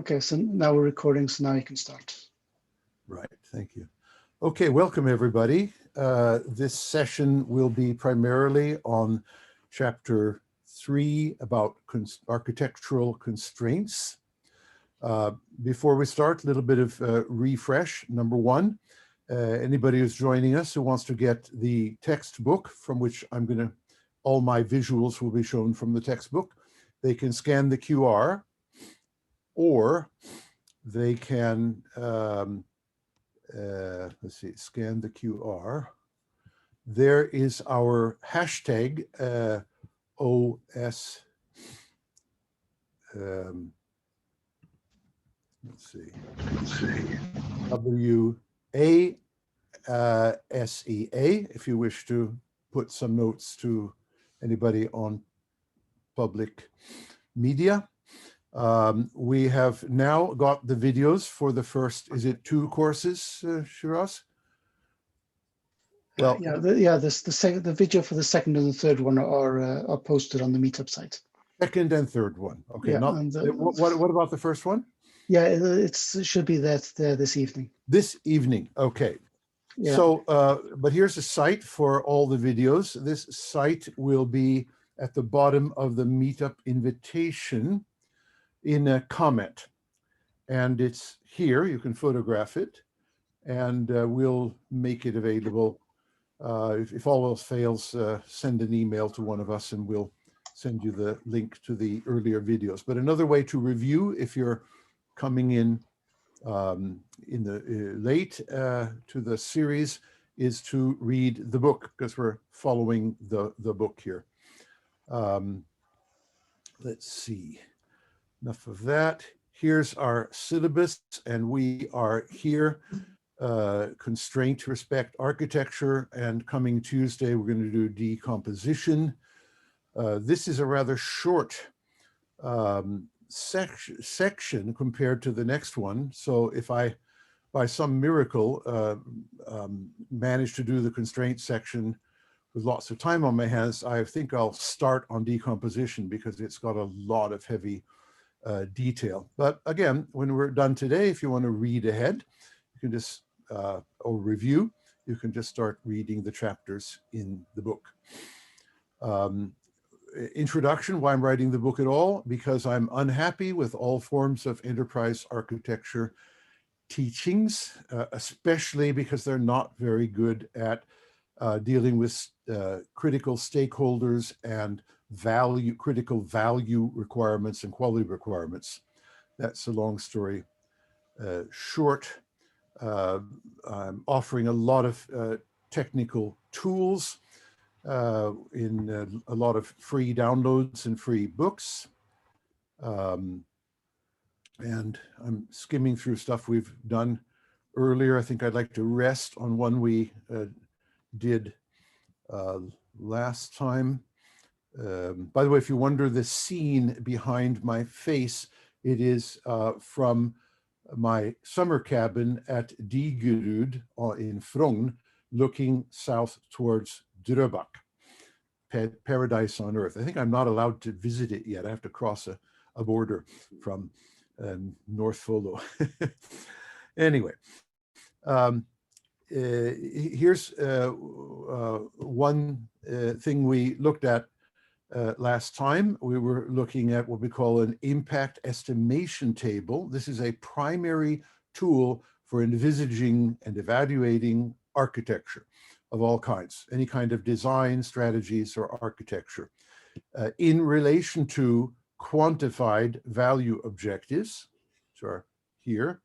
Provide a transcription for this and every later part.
Okay, so now we're recording, so now you can start. Right, thank you. Okay, welcome everybody. This session will be primarily on chapter 3 about architectural constraints. Before we start, a little bit of refresh. Number one, anybody who's joining us who wants to get the textbook, from which all my visuals will be shown from the textbook, they can scan the QR, or they can let's see, scan the QR. There is our hashtag OS. Let's see. WASEA, if you wish to put some notes to anybody on public media. We have now got the videos for the first, is it 2 courses, Shiraz? Well, the video for the second and the third one are posted on the Meetup site. Second and third one. Okay. Yeah, what about the first one? Yeah, it should be there this evening. This evening. Okay. Yeah. So, but here's a site for all the videos. This site will be at the bottom of the Meetup invitation in a comment, and it's here. You can photograph it, and we'll make it available. If all else fails, send an email to one of us and we'll send you the link to the earlier videos. But another way to review, if you're coming in the late to the series, is to read the book, because we're following the book here. Let's see. Enough of that. Here's our syllabus, and we are here. Constraint, respect, architecture, and coming Tuesday we're going to do decomposition. This is a rather short section compared to the next one. So if I, by some miracle, manage to do the constraint section with lots of time on my hands, I think I'll start on decomposition, because it's got a lot of heavy detail. But again, when we're done today, if you want to read ahead, you can just or review, you can just start reading the chapters in the book. Introduction, why I'm writing the book at all: because I'm unhappy with all forms of enterprise architecture teachings, especially because they're not very good at dealing with critical stakeholders and critical value requirements and quality requirements. That's a long story short. I'm offering a lot of technical tools in a lot of free downloads and free books. And I'm skimming through stuff we've done earlier. I think I'd like to rest on one we did last time. By the way, if you wonder the scene behind my face, it is from my summer cabin at Digerud in Frogn, looking south towards Drøbak, paradise on earth. I think I'm not allowed to visit it yet. I have to cross a border from North Follo. Anyway, here's one thing we looked at last time. We were looking at what we call an impact estimation table. This is a primary tool for envisaging and evaluating architecture of all kinds, any kind of design, strategies, or architecture, in relation to quantified value objectives, which are here.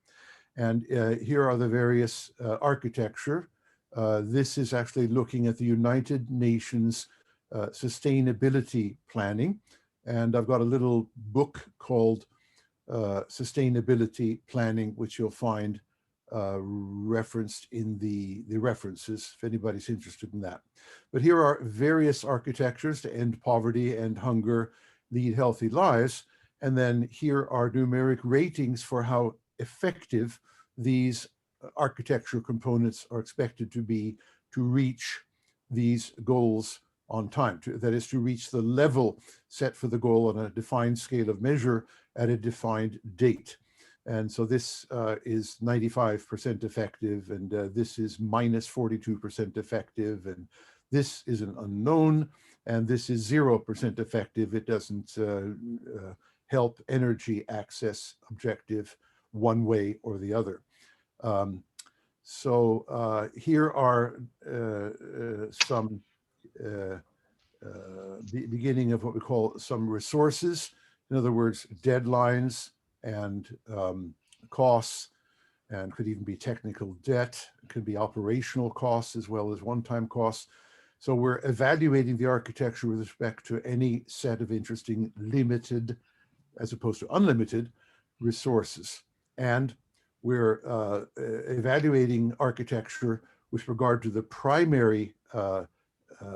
And here are the various architecture. This is actually looking at the United Nations sustainability planning, and I've got a little book called Sustainability Planning, which you'll find referenced in the references if anybody's interested in that. But here are various architectures to end poverty and hunger, lead healthy lives, and then here are numeric ratings for how effective these architectural components are expected to be to reach these goals on time, that is, to reach the level set for the goal on a defined scale of measure at a defined date. And so this is 95% effective, and this is minus 42% effective, and this is an unknown, and this is 0% effective. It doesn't help energy access objective one way or the other. So here are some beginning of what we call some resources. In other words, deadlines and costs, and could even be technical debt. It could be operational costs as well as one-time costs. So we're evaluating the architecture with respect to any set of interesting limited, as opposed to unlimited, resources. And we're evaluating architecture with regard to the primary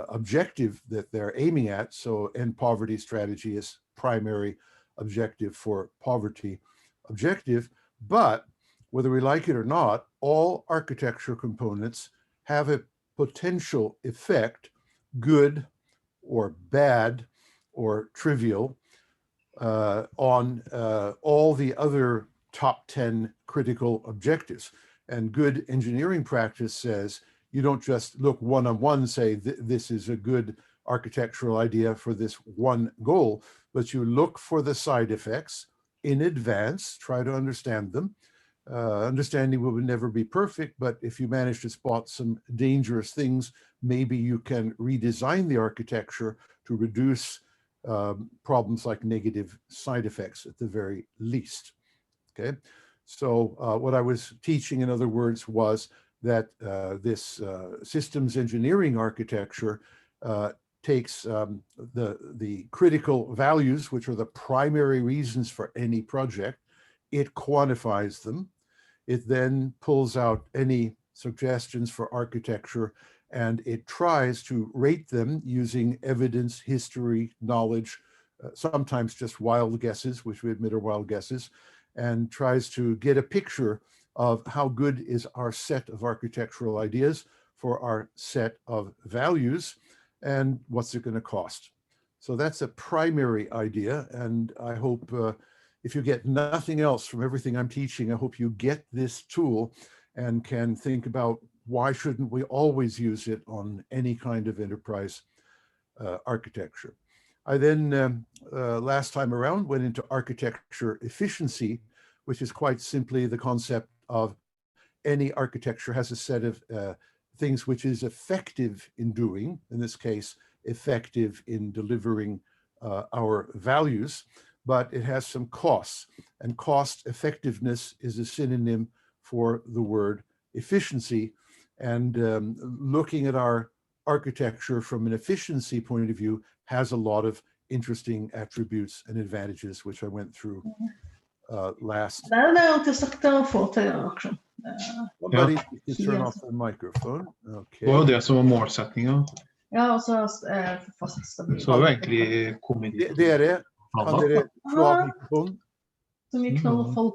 objective that they're aiming at. So end poverty strategy is primary objective for poverty objective. But whether we like it or not, all architecture components have a potential effect, good or bad or trivial, on all the other top 10 critical objectives. And good engineering practice says you don't just look one-on-one, say this is a good architectural idea for this one goal, but you look for the side effects in advance, try to understand them. Understanding will never be perfect, but if you manage to spot some dangerous things, maybe you can redesign the architecture to reduce problems like negative side effects at the very least. Okay, so what I was teaching, in other words, was that this systems engineering architecture takes the critical values, which are the primary reasons for any project. It quantifies them. It then pulls out any suggestions for architecture, and it tries to rate them using evidence, history, knowledge, sometimes just wild guesses, which we admit are wild guesses, and tries to get a picture of how good is our set of architectural ideas for our set of values, and what's it going to cost. So that's a primary idea, and I hope if you get nothing else from everything I'm teaching, I hope you get this tool and can think about why shouldn't we always use it on any kind of enterprise architecture. I then, last time around, went into architecture efficiency, which is quite simply the concept of any architecture has a set of things which is effective in doing, in this case, effective in delivering our values, but it has some costs, and cost effectiveness is a synonym for the word efficiency. And looking at our architecture from an efficiency point of view has a lot of interesting attributes and advantages, which I went through last. Somebody can turn off the microphone. Okay. Det var det som var målsättningen. Ja, og så Så har vi egentlig kommet dit. Dere, kan dere slå av mikrofonen? Så mye knall og fall.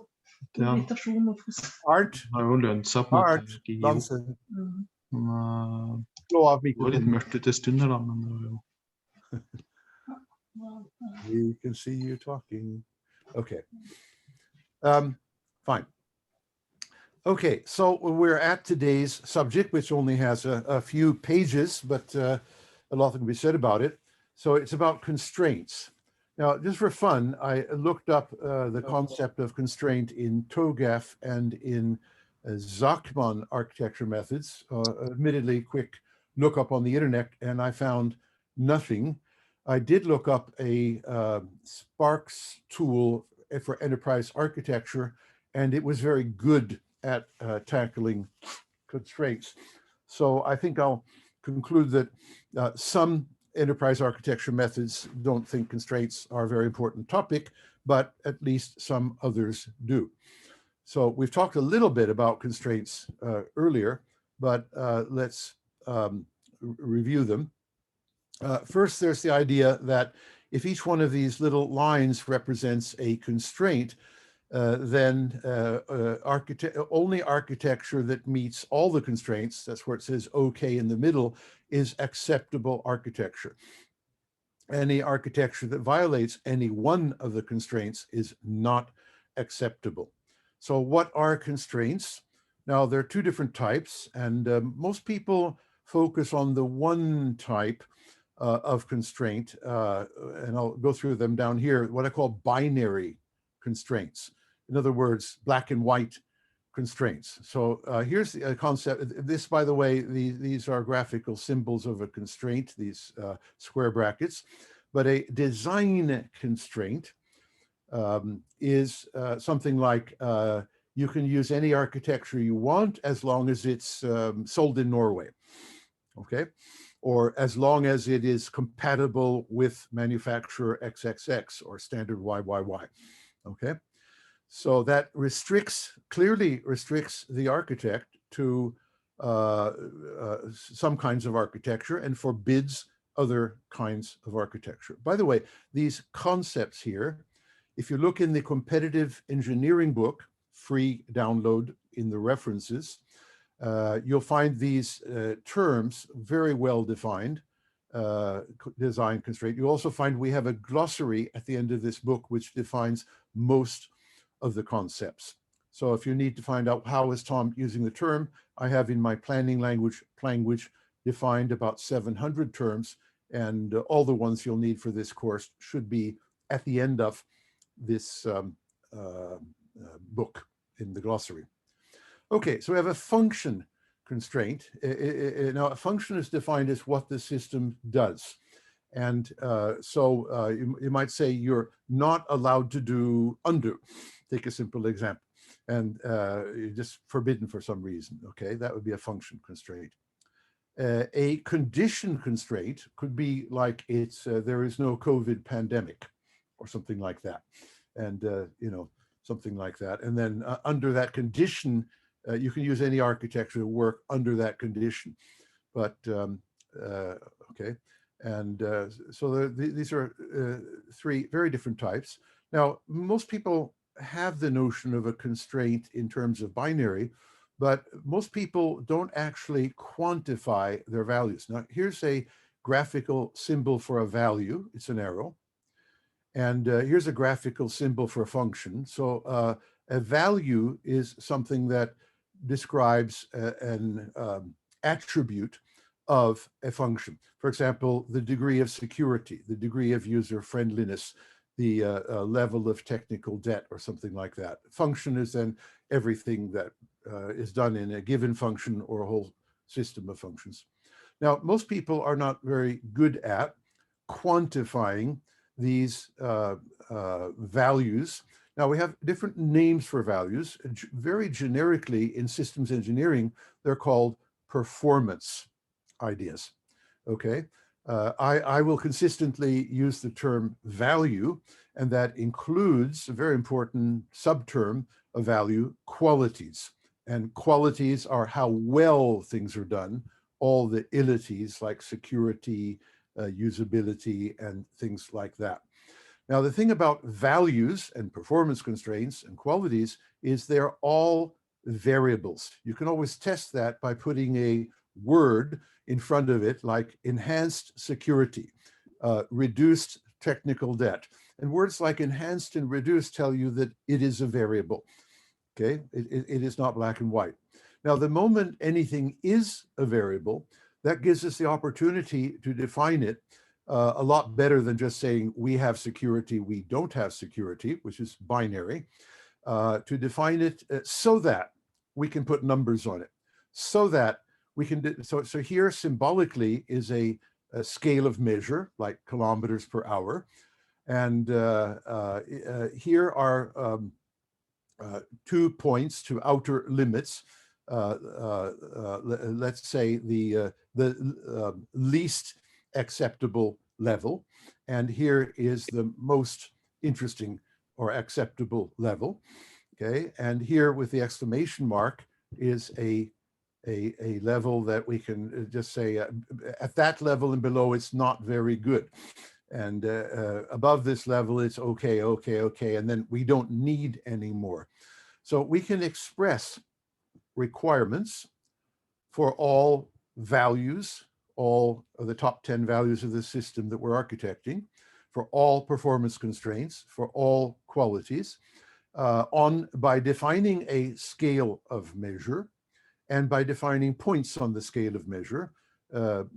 Meditasjon og Art, Det har jo lønt seg på en Art, måte. Ikke dansen. gi- Slå av Det var litt mikrofonen. mørkt ute en stund her da, men det var jo... We can see you talking. Okay. Fine. Okay, so we're at today's subject, which only has a few pages, but a lot can be said about it. So it's about constraints. Now, just for fun, I looked up the concept of constraint in TOGAF and in Zachman architecture methods, admittedly quick look up on the internet, and I found nothing. I did look up a Sparks tool for enterprise architecture, and it was very good at tackling constraints. So I think I'll conclude that some enterprise architecture methods don't think constraints are a very important topic, but at least some others do. So we've talked a little bit about constraints earlier, but let's review them. First, there's the idea that if each one of these little lines represents a constraint, then only architecture that meets all the constraints, that's where it says OK in the middle, is acceptable architecture. Any architecture that violates any one of the constraints is not acceptable. So what are constraints? Now, there are two different types, and most people focus on the one type of constraint, and I'll go through them down here, what I call binary constraints. In other words, black and white constraints. So here's the concept. This, by the way, these are graphical symbols of a constraint, these square brackets, but a design constraint is something like you can use any architecture you want as long as it's sold in Norway, okay? Or as long as it is compatible with manufacturer XXX or standard YYY, okay? So that clearly restricts the architect to some kinds of architecture and forbids other kinds of architecture. By the way, these concepts here, if you look in the competitive engineering book, free download in the references, you'll find these terms very well defined, design constraint. You also find we have a glossary at the end of this book which defines most of the concepts. So if you need to find out how is Tom using the term, I have in my planning language defined about 700 terms, and all the ones you'll need for this course should be at the end of this book in the glossary. Okay, so we have a function constraint. Now, a function is defined as what the system does. And so you might say you're not allowed to do undo. Take a simple example. And you're just forbidden for some reason, okay? That would be a function constraint. A condition constraint could be like it's there is no COVID pandemic or something like that. And, you know, something like that. And then under that condition, you can use any architecture to work under that condition. But, okay. And so these are three very different types. Now, most people have the notion of a constraint in terms of binary, but most people don't actually quantify their values. Now, here's a graphical symbol for a value. It's an arrow. And here's a graphical symbol for a function. So a value is something that describes an attribute of a function. For example, the degree of security, the degree of user friendliness, the level of technical debt or something like that. Function is then everything that is done in a given function or a whole system of functions. Now, most people are not very good at quantifying these values. Now, we have different names for values. Very generically in systems engineering, they're called performance ideas, okay? I will consistently use the term value, and that includes a very important subterm of value, qualities. And qualities are how well things are done, all the ilities like security, usability, and things like that. Now, the thing about values and performance constraints and qualities is they're all variables. You can always test that by putting a word in front of it, like enhanced security, reduced technical debt. And words like enhanced and reduced tell you that it is a variable, okay? It is not black and white. Now, the moment anything is a variable, that gives us the opportunity to define it a lot better than just saying we have security, we don't have security, which is binary, to define it so that we can put numbers on it, so that we can, so here symbolically is a scale of measure, like kilometers per hour. And here are 2 points to outer limits. Let's say the least acceptable level. And here is the most interesting or acceptable level, okay? And here with the exclamation mark is a level that we can just say at that level and below it's not very good. And above this level it's okay, okay, okay, and then we don't need any more. So we can express requirements for all values, all of the top 10 values of the system that we're architecting, for all performance constraints, for all qualities. by defining a scale of measure and by defining points on the scale of measure. Now,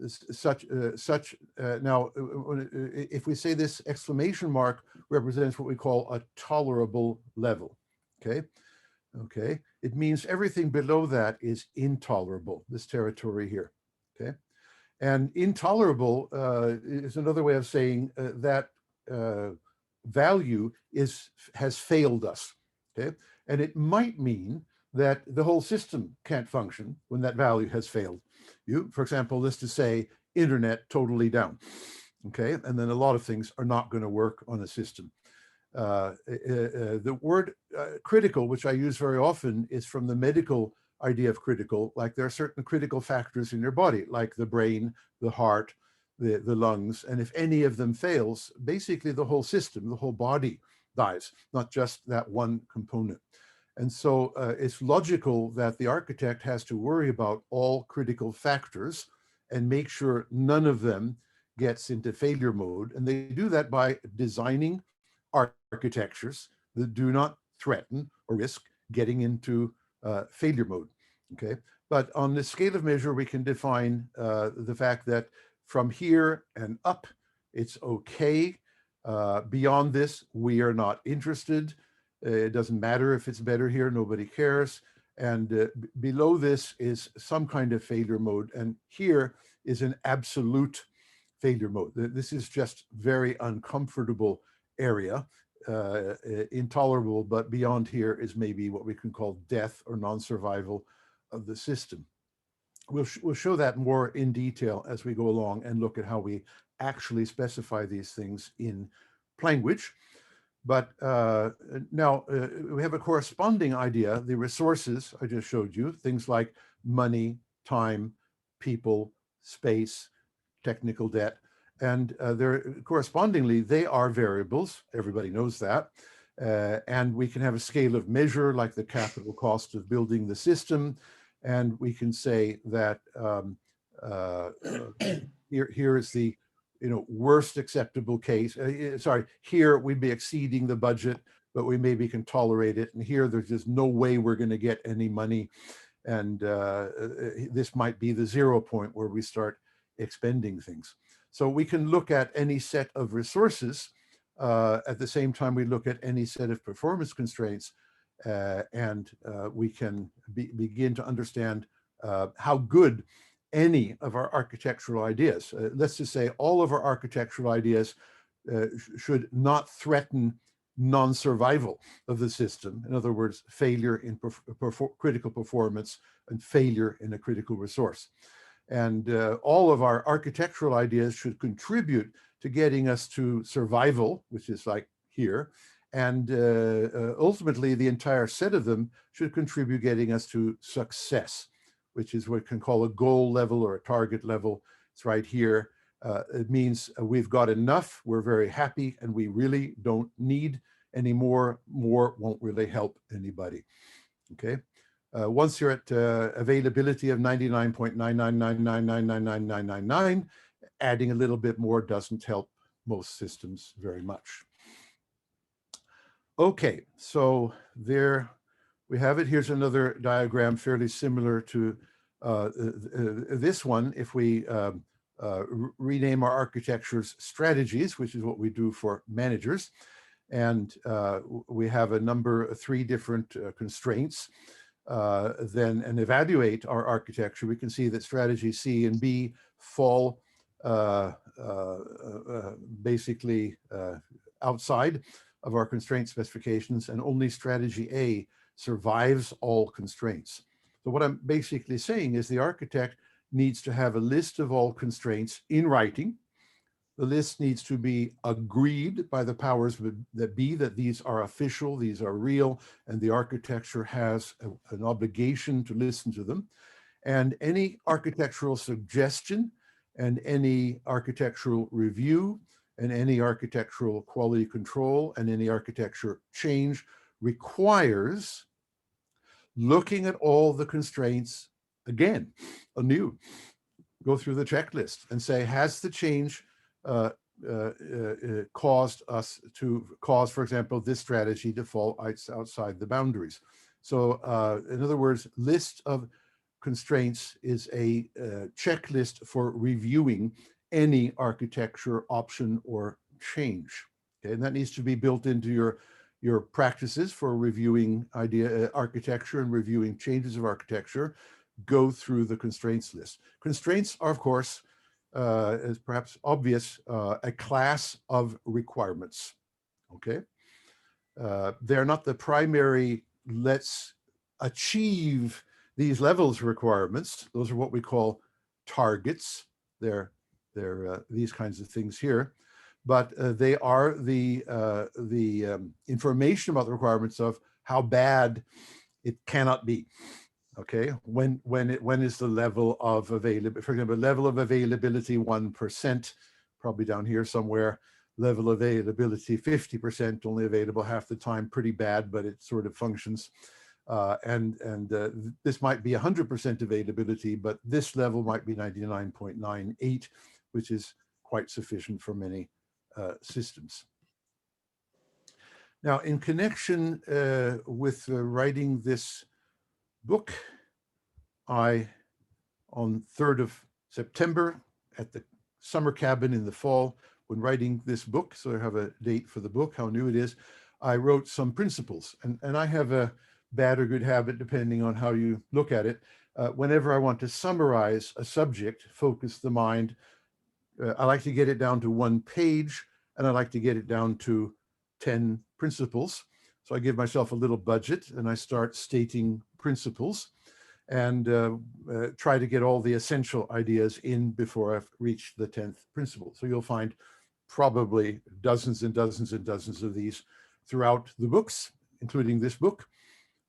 if we say this exclamation mark represents what we call a tolerable level, okay? Okay, it means everything below that is intolerable, this territory here, okay? And intolerable is another way of saying that value has failed us, okay? And it might mean that the whole system can't function when that value has failed you. For example, let's just say internet totally down, okay? And then a lot of things are not going to work on a system. The word critical, which I use very often, is from the medical idea of critical. Like there are certain critical factors in your body, like the brain, the heart, the lungs, and if any of them fails, basically the whole system, the whole body dies, not just that one component. And so it's logical that the architect has to worry about all critical factors and make sure none of them gets into failure mode. And they do that by designing architectures that do not threaten or risk getting into failure mode, okay? But on the scale of measure, we can define the fact that from here and up, it's okay. Beyond this, we are not interested. It doesn't matter if it's better here, nobody cares. And below this is some kind of failure mode. And here is an absolute failure mode. This is just very uncomfortable area, intolerable, but beyond here is maybe what we can call death or non-survival of the system. We'll show that more in detail as we go along and look at how we actually specify these things in language. But now we have a corresponding idea, the resources I just showed you, things like money, time, people, space, technical debt, and correspondingly, they are variables. Everybody knows that. And we can have a scale of measure like the capital cost of building the system. And we can say that here is the worst acceptable case. Sorry, here we'd be exceeding the budget, but we maybe can tolerate it. And here there's just no way we're going to get any money. And this might be the 0 point where we start expending things. So we can look at any set of resources at the same time we look at any set of performance constraints, and we can begin to understand how good any of our architectural ideas, let's just say all of our architectural ideas should not threaten non-survival of the system. In other words, failure in critical performance and failure in a critical resource. And all of our architectural ideas should contribute to getting us to survival, which is like here. And ultimately, the entire set of them should contribute getting us to success, which is what we can call a goal level or a target level. It's right here. It means we've got enough, we're very happy, and we really don't need any more. More won't really help anybody, okay? Once you're at availability of 99.999999999, adding a little bit more doesn't help most systems very much. Okay, so there we have it. Here's another diagram fairly similar to this one. If we rename our architectures strategies, which is what we do for managers, and we have a number of 3 different constraints, and evaluate our architecture, we can see that strategy C and B fall basically outside of our constraint specifications, and only strategy A survives all constraints. So what I'm basically saying is the architect needs to have a list of all constraints in writing. The list needs to be agreed by the powers that be, that these are official, these are real, and the architecture has an obligation to listen to them. And any architectural suggestion and any architectural review and any architectural quality control and any architecture change requires looking at all the constraints again, anew. Go through the checklist and say, has the change caused us to cause, for example, this strategy to fall outside the boundaries. So in other words, list of constraints is a checklist for reviewing any architecture option or change. Okay, and that needs to be built into your practices for reviewing architecture and reviewing changes of architecture. Go through the constraints list. Constraints are, of course, as perhaps obvious, a class of requirements. Okay, they're not the primary. Let's achieve these levels requirements. Those are what we call targets. They're these kinds of things here, but they are the information about the requirements of how bad it cannot be. Okay, when is the level of availability? For example, level of availability 1%, probably down here somewhere. Level of availability 50%, only available half the time. Pretty bad, but it sort of functions. This might be 100% availability, but this level might be 99.98, which is quite sufficient for many systems. Now, in connection with writing this book, on 3rd of September at the summer cabin in the fall, when writing this book, so I have a date for the book, how new it is, I wrote some principles. And I have a bad or good habit, depending on how you look at it. Whenever I want to summarize a subject, focus the mind, I like to get it down to 1 page, and I like to get it down to 10 principles. So I give myself a little budget, and I start stating principles, and try to get all the essential ideas in before I've reached the 10th principle. So you'll find probably dozens and dozens and dozens of these throughout the books, including this book.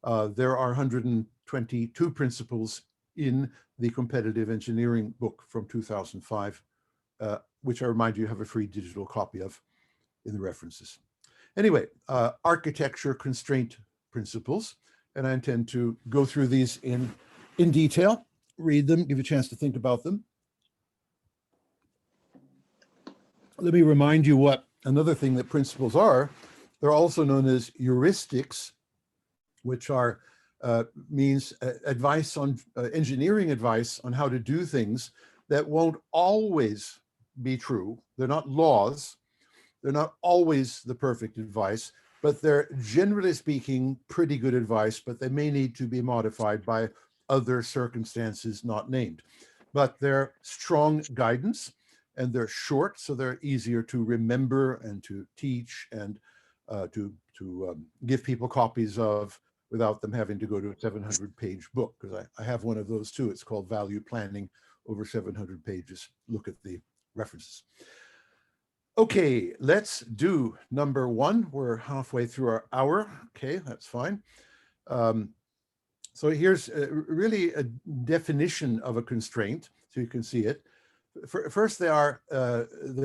There are 122 principles in the competitive engineering book from 2005, which I remind you have a free digital copy of in the references. Anyway, architecture constraint principles, and I intend to go through these in detail, read them, give you a chance to think about them. Let me remind you what another thing that principles are. They're also known as heuristics, which are means advice on engineering advice on how to do things that won't always be true. They're not laws. They're not always the perfect advice, but they're generally speaking pretty good advice, but they may need to be modified by other circumstances not named. But they're strong guidance, and they're short, so they're easier to remember and to teach and to give people copies of without them having to go to a 700-page book, because I have one of those too. It's called Value Planning, over 700 pages. Look at the references. Okay, let's do number 1. We're halfway through our hour. Okay, that's fine. So here's really a definition of a constraint, so you can see it. First, their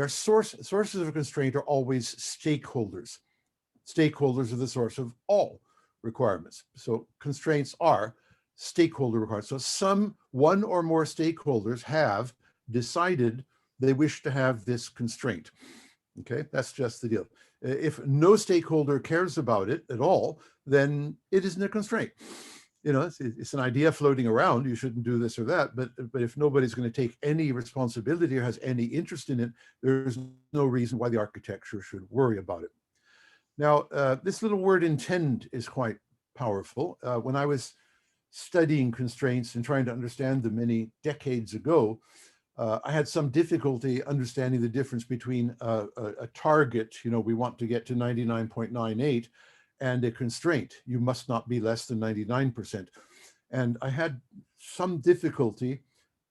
sources of a constraint are always stakeholders. Stakeholders are the source of all requirements. So constraints are stakeholder requirements. So one or more stakeholders have decided they wish to have this constraint. Okay, that's just the deal. If no stakeholder cares about it at all, then it isn't a constraint. You know, it's an idea floating around. You shouldn't do this or that. But if nobody's going to take any responsibility or has any interest in it, there's no reason why the architecture should worry about it. Now, this little word intend is quite powerful. When I was studying constraints and trying to understand them many decades ago, I had some difficulty understanding the difference between a target, you know, we want to get to 99.98, and a constraint. You must not be less than 99%. And I had some difficulty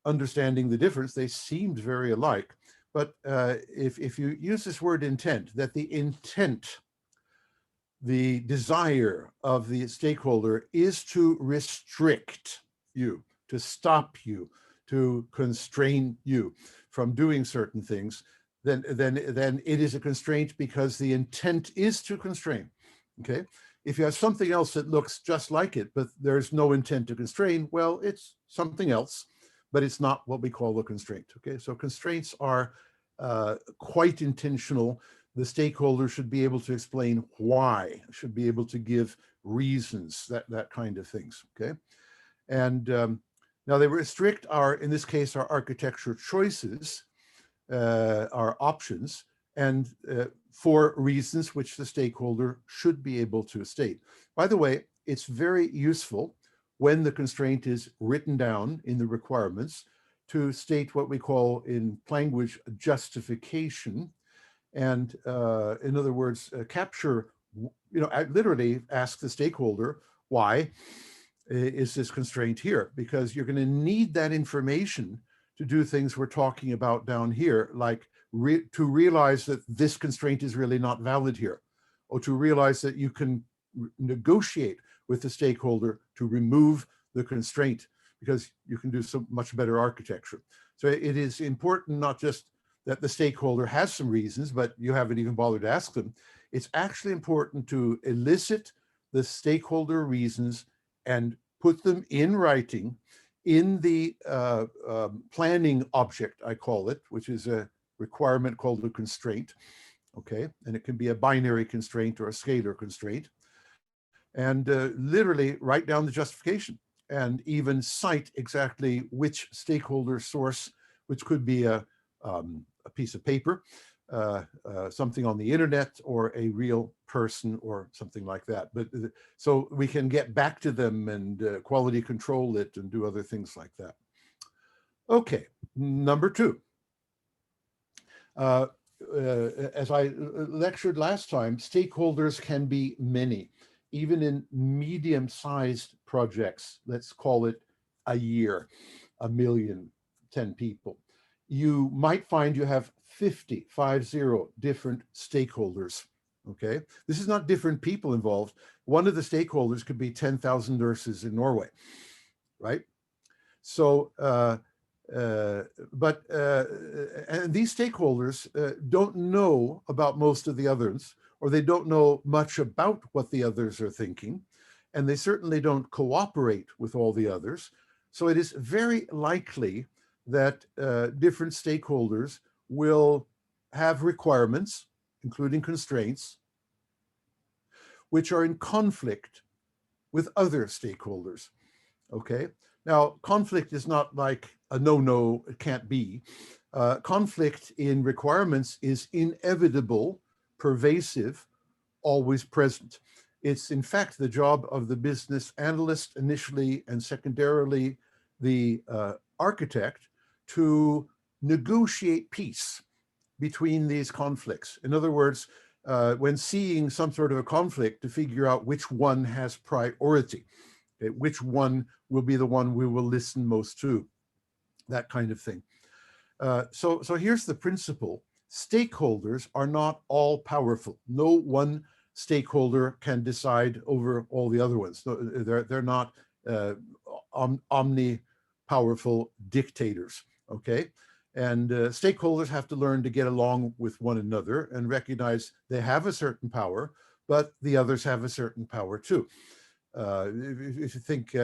understanding the difference. They seemed very alike. But if you use this word intent, that the intent, the desire of the stakeholder is to restrict you, to stop you, to constrain you from doing certain things, then it is a constraint because the intent is to constrain. Okay, if you have something else that looks just like it, but there's no intent to constrain, well, it's something else, but it's not what we call a constraint. Okay, so constraints are quite intentional. The stakeholder should be able to explain why, should be able to give reasons, that kind of things, okay? And now they restrict in this case, our architecture choices, our options, and for reasons which the stakeholder should be able to state. By the way, it's very useful when the constraint is written down in the requirements to state what we call in language justification. And in other words, capture, I literally ask the stakeholder, why is this constraint here? Because you're going to need that information to do things we're talking about down here, like to realize that this constraint is really not valid here, or to realize that you can negotiate with the stakeholder to remove the constraint because you can do so much better architecture. So it is important not just that the stakeholder has some reasons, but you haven't even bothered to ask them. It's actually important to elicit the stakeholder reasons and put them in writing in the planning object, I call it, which is a requirement called a constraint, okay? And it can be a binary constraint or a scalar constraint. And literally write down the justification and even cite exactly which stakeholder source, which could be a piece of paper, something on the internet, or a real person or something like that. But so we can get back to them and quality control it and do other things like that. Okay, number 2. As I lectured last time, stakeholders can be many, even in medium-sized projects. Let's call it a year, 1 million, 10 people. You might find you have 50 different stakeholders, okay? This is not different people involved. One of the stakeholders could be 10,000 nurses in Norway, right? So, and these stakeholders don't know about most of the others, or they don't know much about what the others are thinking, and they certainly don't cooperate with all the others. So it is very likely that different stakeholders will have requirements, including constraints, which are in conflict with other stakeholders, okay? Now, conflict is not like a no, it can't be. Conflict in requirements is inevitable, pervasive, always present. It's in fact the job of the business analyst initially, and secondarily the architect, to negotiate peace between these conflicts. In other words, when seeing some sort of a conflict, to figure out which one has priority, okay, which one will be the one we will listen most to, that kind of thing. So here's the principle. Stakeholders are not all powerful. No one stakeholder can decide over all the other ones. They're not omni-powerful dictators, okay? And stakeholders have to learn to get along with one another and recognize they have a certain power, but the others have a certain power too. If you think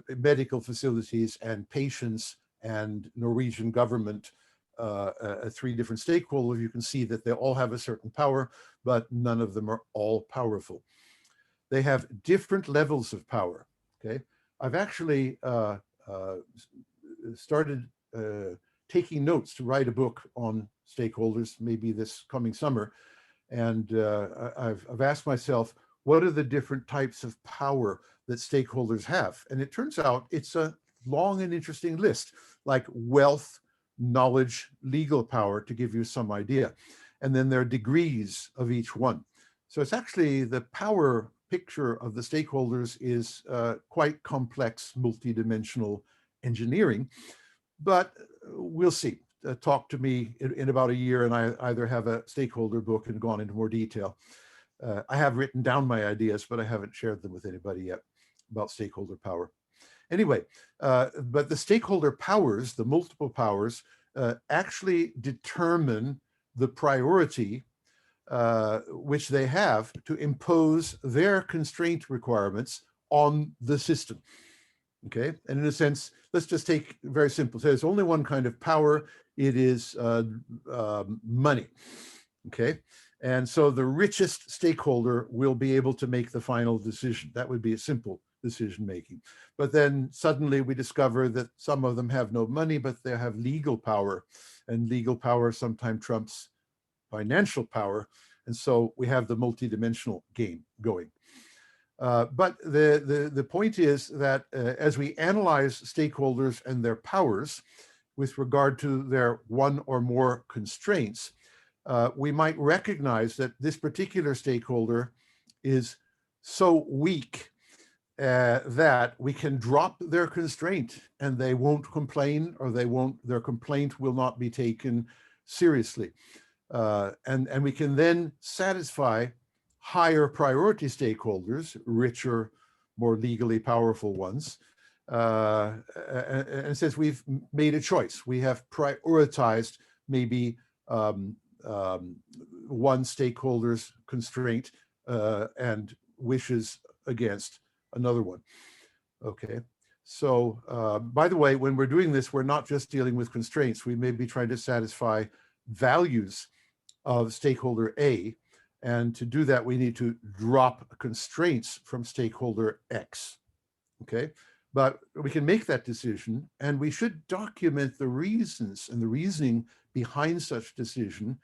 medical facilities and patients and Norwegian government, 3 different stakeholders, you can see that they all have a certain power, but none of them are all powerful. They have different levels of power, okay? I've actually started taking notes to write a book on stakeholders, maybe this coming summer. And I've asked myself, what are the different types of power that stakeholders have? And it turns out it's a long and interesting list, like wealth, knowledge, legal power, to give you some idea. And then there are degrees of each one. So it's actually the power picture of the stakeholders is quite complex, multidimensional engineering, but we'll see. Talk to me in about a year and I either have a stakeholder book and gone into more detail. I have written down my ideas, but I haven't shared them with anybody yet about stakeholder power. Anyway, but the stakeholder powers, the multiple powers, actually determine the priority which they have to impose their constraint requirements on the system. Okay, and in a sense, let's just take very simple. So there's only one kind of power. It is money. Okay, and so the richest stakeholder will be able to make the final decision. That would be a simple decision making. But then suddenly we discover that some of them have no money, but they have legal power, and legal power sometimes trumps financial power. And so we have the multidimensional game going. But the point is that as we analyze stakeholders and their powers with regard to their one or more constraints, we might recognize that this particular stakeholder is so weak that we can drop their constraint and they won't complain, or their complaint will not be taken seriously. And we can then satisfy higher priority stakeholders, richer, more legally powerful ones. And since we've made a choice, we have prioritized maybe one stakeholder's constraint and wishes against another one. Okay. So by the way, when we're doing this, we're not just dealing with constraints. We may be trying to satisfy values of stakeholder A. And to do that, we need to drop constraints from stakeholder X. Okay. But we can make that decision, and we should document the reasons and the reasoning behind such decision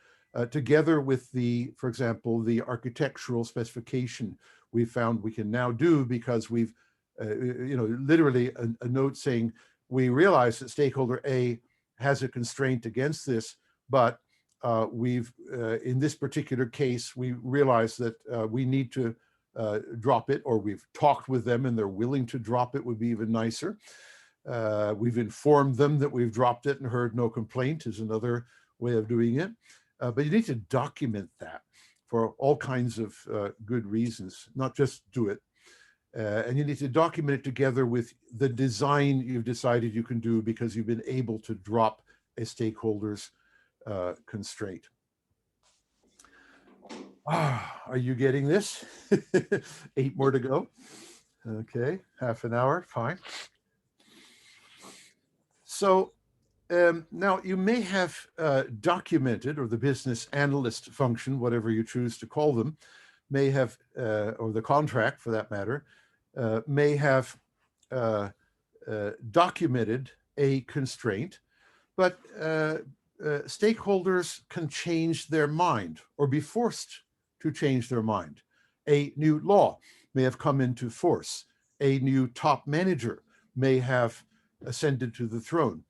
together with the, for example, the architectural specification we found we can now do, because we've, literally a note saying we realize that stakeholder A has a constraint against this, but we've, in this particular case, we realize that we need to drop it, or we've talked with them and they're willing to drop it, would be even nicer. We've informed them that we've dropped it and heard no complaint is another way of doing it. But you need to document that for all kinds of good reasons, not just do it. And you need to document it together with the design you've decided you can do because you've been able to drop a stakeholder's constraint. Are you getting this? 8 more to go. Okay, half an hour, fine. So now you may have documented, or the business analyst function, whatever you choose to call them, may have, or the contract for that matter, may have documented a constraint, but stakeholders can change their mind or be forced to change their mind. A new law may have come into force. A new top manager may have ascended to the throne.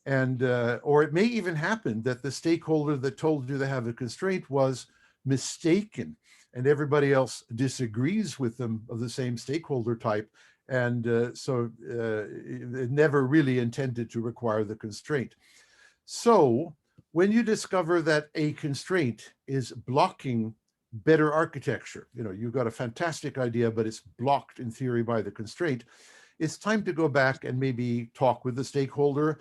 And, or it may even happen that the stakeholder that told you they have a constraint was mistaken, and everybody else disagrees with them of the same stakeholder type. And so it never really intended to require the constraint. So when you discover that a constraint is blocking better architecture, you've got a fantastic idea, but it's blocked in theory by the constraint, it's time to go back and maybe talk with the stakeholder.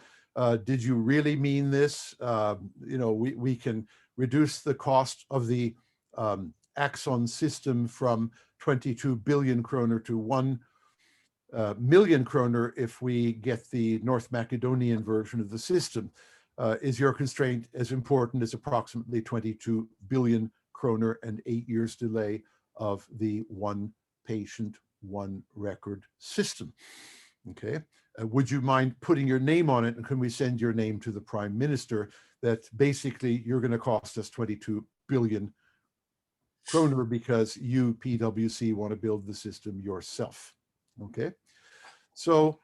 Did you really mean this? We can reduce the cost of the Axon system from 22 billion kroner to 1 million kroner if we get the North Macedonian version of the system. Is your constraint as important as approximately 22 billion kroner and 8 years delay of the one patient, one record system? Okay. Would you mind putting your name on it, and can we send your name to the Prime Minister that basically you're going to cost us 22 billion kroner because you, PwC, want to build the system yourself? Okay. So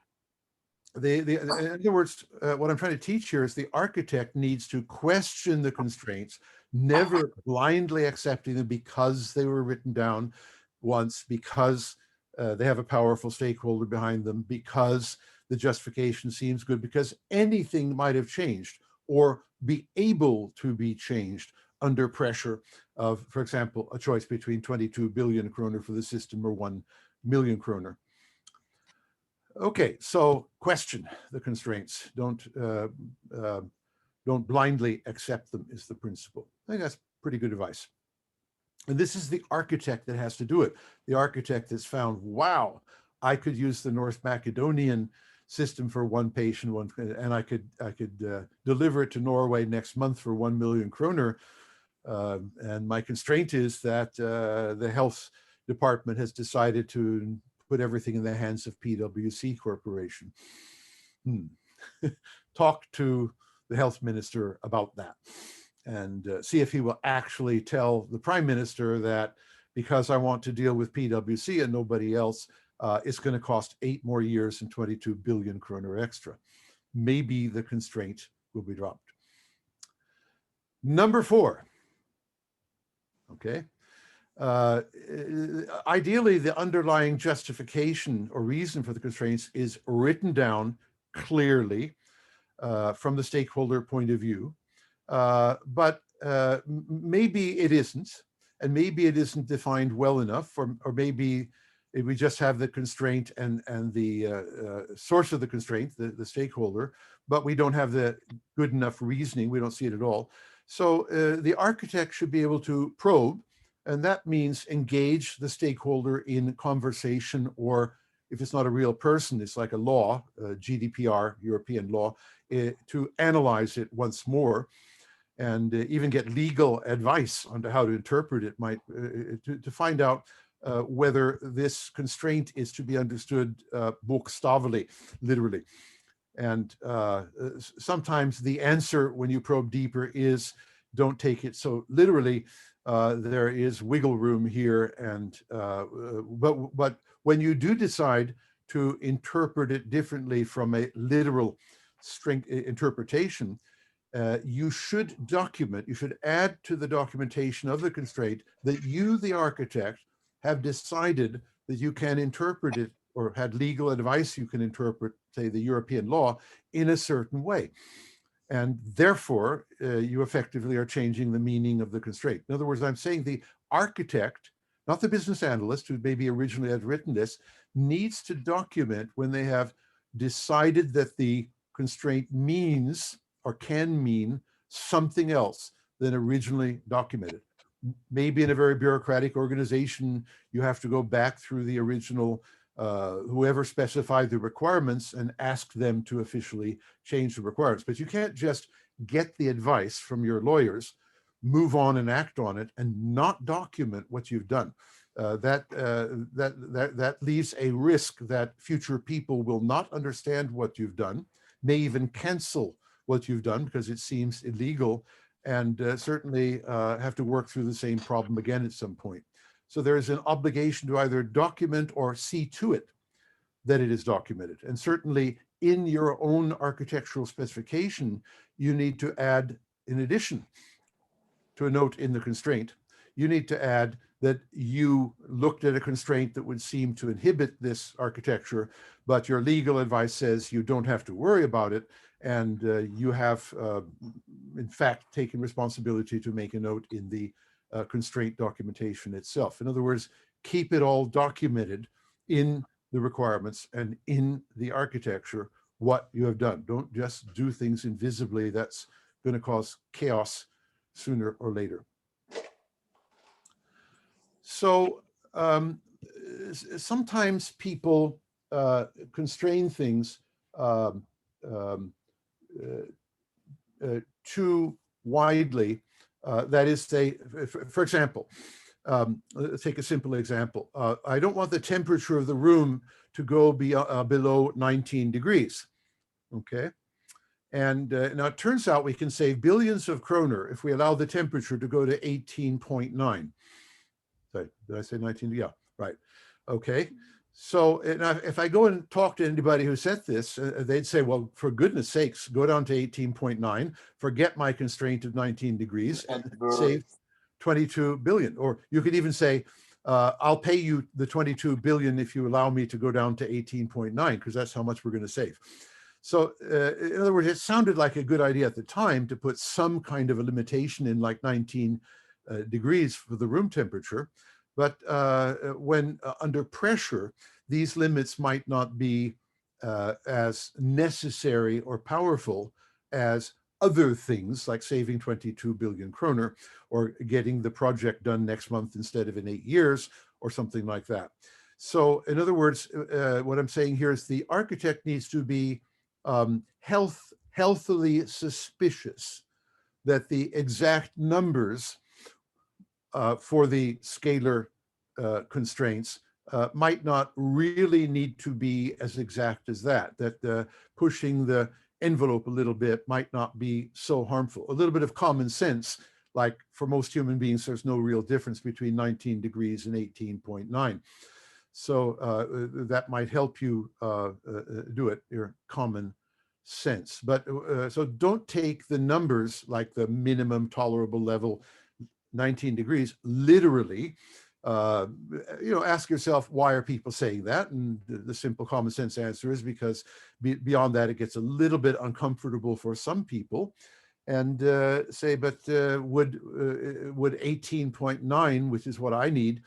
in other words, what I'm trying to teach here is the architect needs to question the constraints, never blindly accepting them because they were written down once, because they have a powerful stakeholder behind them, because the justification seems good, because anything might have changed or be able to be changed under pressure of, for example, a choice between 22 billion kroner for the system or 1 million kroner. Okay, so question the constraints. Don't blindly accept them is the principle. I think that's pretty good advice. And this is the architect that has to do it. The architect has found, wow, I could use the North Macedonian system for one patient, and I could deliver it to Norway next month for 1 million kroner. And my constraint is that the health department has decided to put everything in the hands of PwC Corporation. Talk to the health minister about that and see if he will actually tell the prime minister that because I want to deal with PwC and nobody else, it's going to cost 8 more years and 22 billion kroner extra. Maybe the constraint will be dropped. Number 4. Okay. Ideally, the underlying justification or reason for the constraints is written down clearly from the stakeholder point of view, but maybe it isn't, and maybe it isn't defined well enough, or maybe we just have the constraint and the source of the constraint, the stakeholder, but we don't have the good enough reasoning. We don't see it at all. So the architect should be able to probe, and that means engage the stakeholder in conversation, or if it's not a real person, it's like a law, GDPR, European law, to analyze it once more and even get legal advice on how to interpret it, to find out whether this constraint is to be understood bokstavelig, literally. And sometimes the answer when you probe deeper is don't take it so literally. There is wiggle room here, and but when you do decide to interpret it differently from a literal interpretation, you should document, you should add to the documentation of the constraint that you, the architect, have decided that you can interpret it, or had legal advice you can interpret, say, the European law in a certain way. And therefore, you effectively are changing the meaning of the constraint. In other words, I'm saying the architect, not the business analyst who maybe originally had written this, needs to document when they have decided that the constraint means or can mean something else than originally documented. Maybe in a very bureaucratic organization, you have to go back through the original whoever specified the requirements and ask them to officially change the requirements. But you can't just get the advice from your lawyers, move on and act on it, and not document what you've done. That leaves a risk that future people will not understand what you've done, may even cancel what you've done because it seems illegal, and certainly have to work through the same problem again at some point. So there's an obligation to either document or see to it that it is documented. And certainly in your own architectural specification, you need to add, in addition to a note in the constraint, you need to add that you looked at a constraint that would seem to inhibit this architecture, but your legal advice says you don't have to worry about it. And you have, in fact, taken responsibility to make a note in the constraint documentation itself. In other words, keep it all documented in the requirements and in the architecture what you have done. Don't just do things invisibly. That's going to cause chaos sooner or later. So sometimes people constrain things too widely. That is, say, for example, let's take a simple example. I don't want the temperature of the room to go below 19 degrees, okay? And now it turns out we can save billions of kroner if we allow the temperature to go to 18.9. Sorry, did I say 19? Yeah, right. Okay. So if I go and talk to anybody who set this, they'd say, well, for goodness sakes, go down to 18.9, forget my constraint of 19 degrees, and save 22 billion. Or you could even say, I'll pay you the 22 billion if you allow me to go down to 18.9, because that's how much we're going to save. So in other words, it sounded like a good idea at the time to put some kind of a limitation in, like 19 degrees for the room temperature. But when under pressure, these limits might not be as necessary or powerful as other things like saving 22 billion kroner or getting the project done next month instead of in 8 years or something like that. So in other words, what I'm saying here is the architect needs to be healthily suspicious that the exact numbers for the scalar constraints might not really need to be as exact as that pushing the envelope a little bit might not be so harmful. A little bit of common sense, like for most human beings, there's no real difference between 19 degrees and 18.9. So that might help you do it, your common sense. But so don't take the numbers like the minimum tolerable level, 19 degrees, literally. Ask yourself, why are people saying that? And the simple common sense answer is because beyond that, it gets a little bit uncomfortable for some people. And say, but would 18.9, which is what I need to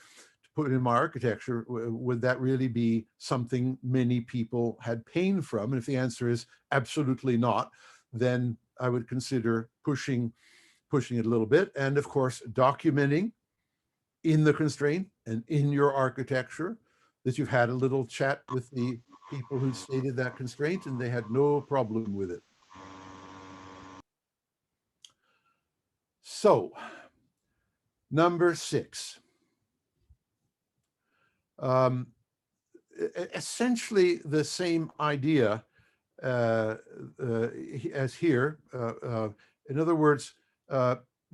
put in my architecture, would that really be something many people had pain from? And if the answer is absolutely not, then I would consider pushing it a little bit. And of course, documenting in the constraint and in your architecture that you've had a little chat with the people who stated that constraint and they had no problem with it. So, number 6. Essentially the same idea as here. In other words,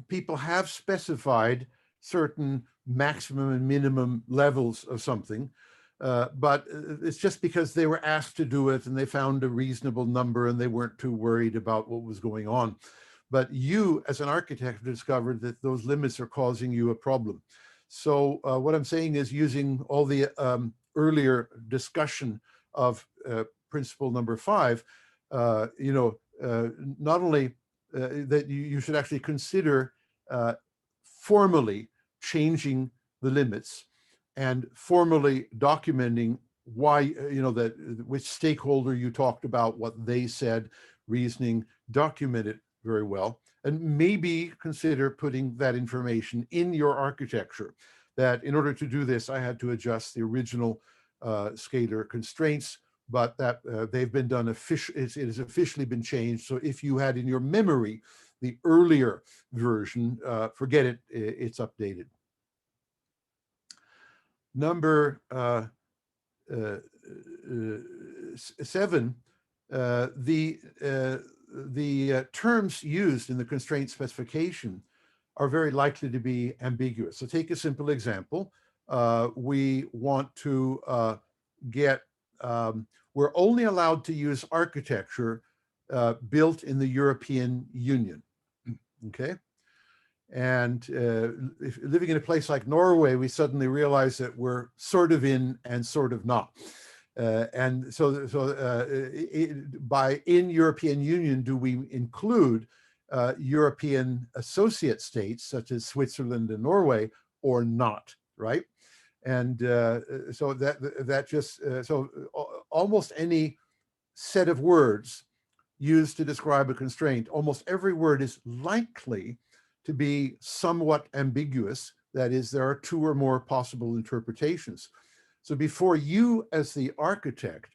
people have specified certain maximum and minimum levels of something, but it's just because they were asked to do it and they found a reasonable number and they weren't too worried about what was going on. But you, as an architect, discovered that those limits are causing you a problem. So what I'm saying is, using all the earlier discussion of principle number 5, not only that you should actually consider formally changing the limits and formally documenting why, which stakeholder you talked about, what they said, reasoning, document it very well, and maybe consider putting that information in your architecture. That in order to do this, I had to adjust the original scalar constraints, but that they've been done it has officially been changed. So if you had in your memory the earlier version, forget it, it's updated. Number 7, the terms used in the constraint specification are very likely to be ambiguous. So take a simple example. We want to we're only allowed to use architecture built in the European Union, okay? And if living in a place like Norway, we suddenly realize that we're sort of in and sort of not. And so by in European Union, do we include European associate states such as Switzerland and Norway or not, right? And so that just, so almost any set of words used to describe a constraint, almost every word is likely to be somewhat ambiguous. That is, there are 2 or more possible interpretations. So before you, as the architect,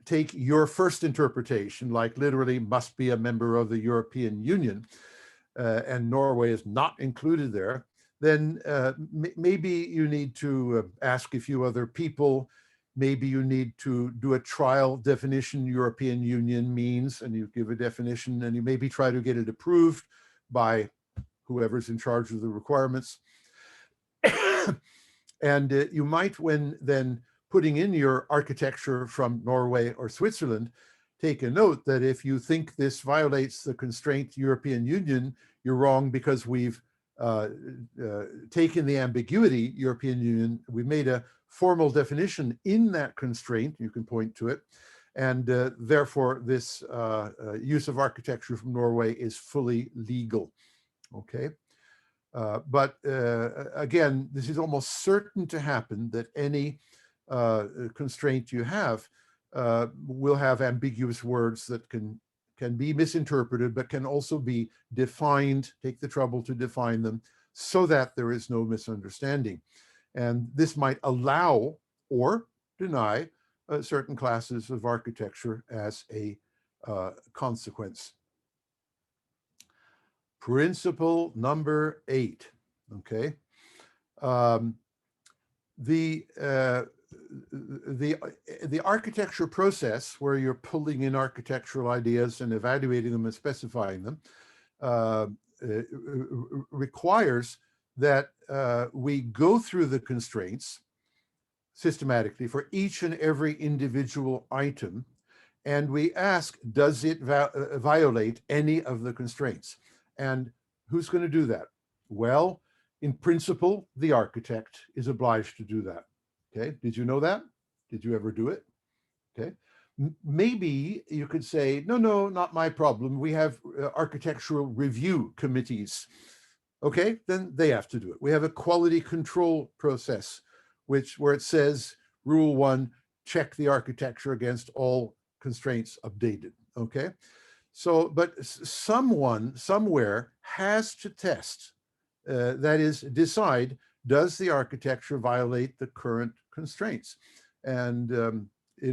take your first interpretation, like literally must be a member of the European Union, and Norway is not included there, then maybe you need to ask a few other people. Maybe you need to do a trial definition European Union means, and you give a definition, and you maybe try to get it approved by whoever's in charge of the requirements. And you might, when then putting in your architecture from Norway or Switzerland, take a note that if you think this violates the constraint European Union, you're wrong, because we've taken the ambiguity European Union, we've made a formal definition in that constraint, you can point to it, and therefore this use of architecture from Norway is fully legal, okay? But again, this is almost certain to happen, that any constraint you have will have ambiguous words that can be misinterpreted, but can also be defined. Take the trouble to define them so that there is no misunderstanding. And this might allow or deny certain classes of architecture as a consequence. Principle number 8, okay? The architecture process, where you're pulling in architectural ideas and evaluating them and specifying them, requires that we go through the constraints systematically for each and every individual item, and we ask, does it violate any of the constraints? And who's going to do that? Well, in principle, the architect is obliged to do that. Okay, did you know that? Did you ever do it? Okay, maybe you could say, no, not my problem. We have architectural review committees. Okay, then they have to do it. We have a quality control process, where it says, rule 1, check the architecture against all constraints updated. Okay, so but someone somewhere has to test, that is, decide, does the architecture violate the current constraints? And you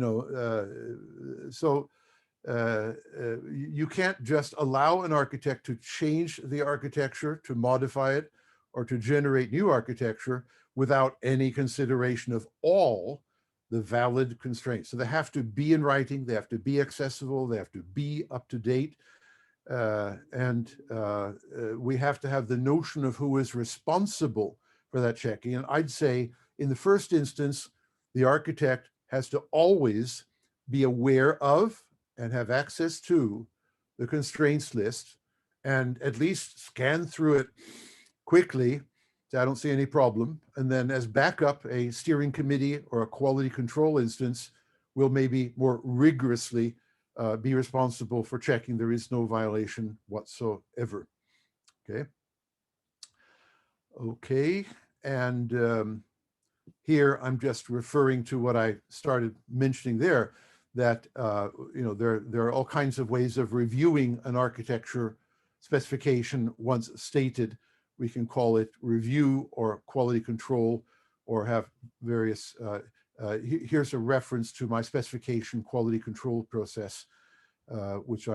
can't just allow an architect to change the architecture, to modify it, or to generate new architecture without any consideration of all the valid constraints. So they have to be in writing, they have to be accessible, they have to be up to date, and we have to have the notion of who is responsible for that checking. And I'd say, in the first instance, the architect has to always be aware of and have access to the constraints list, and at least scan through it quickly. I don't see any problem. And then as backup, a steering committee or a quality control instance will maybe more rigorously be responsible for checking there is no violation whatsoever. Okay, and here I'm just referring to what I started mentioning there, that there are all kinds of ways of reviewing an architecture specification once stated. We can call it review or quality control, or have various, here's a reference to my specification quality control process, which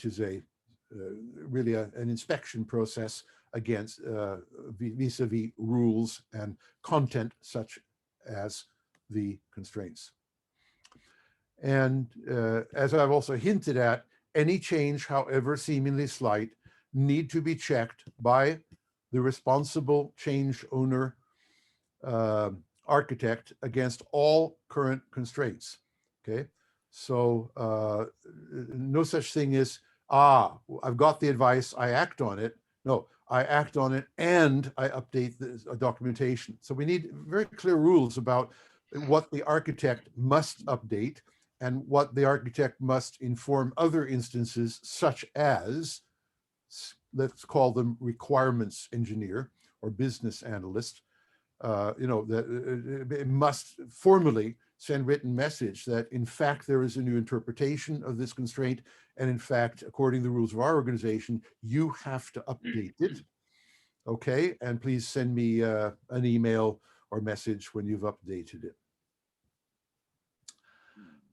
is really an inspection process against vis-a-vis rules and content such as the constraints. And as I've also hinted at, any change, however seemingly slight, need to be checked by the responsible change owner architect against all current constraints. Okay, so no such thing as, I've got the advice, I act on it. No, I act on it and I update the documentation. So we need very clear rules about what the architect must update and what the architect must inform other instances, such as, let's call them requirements engineer or business analyst, that it must formally send written message that in fact there is a new interpretation of this constraint, and in fact, according to the rules of our organization, you have to update it. Okay, and please send me an email or message when you've updated it.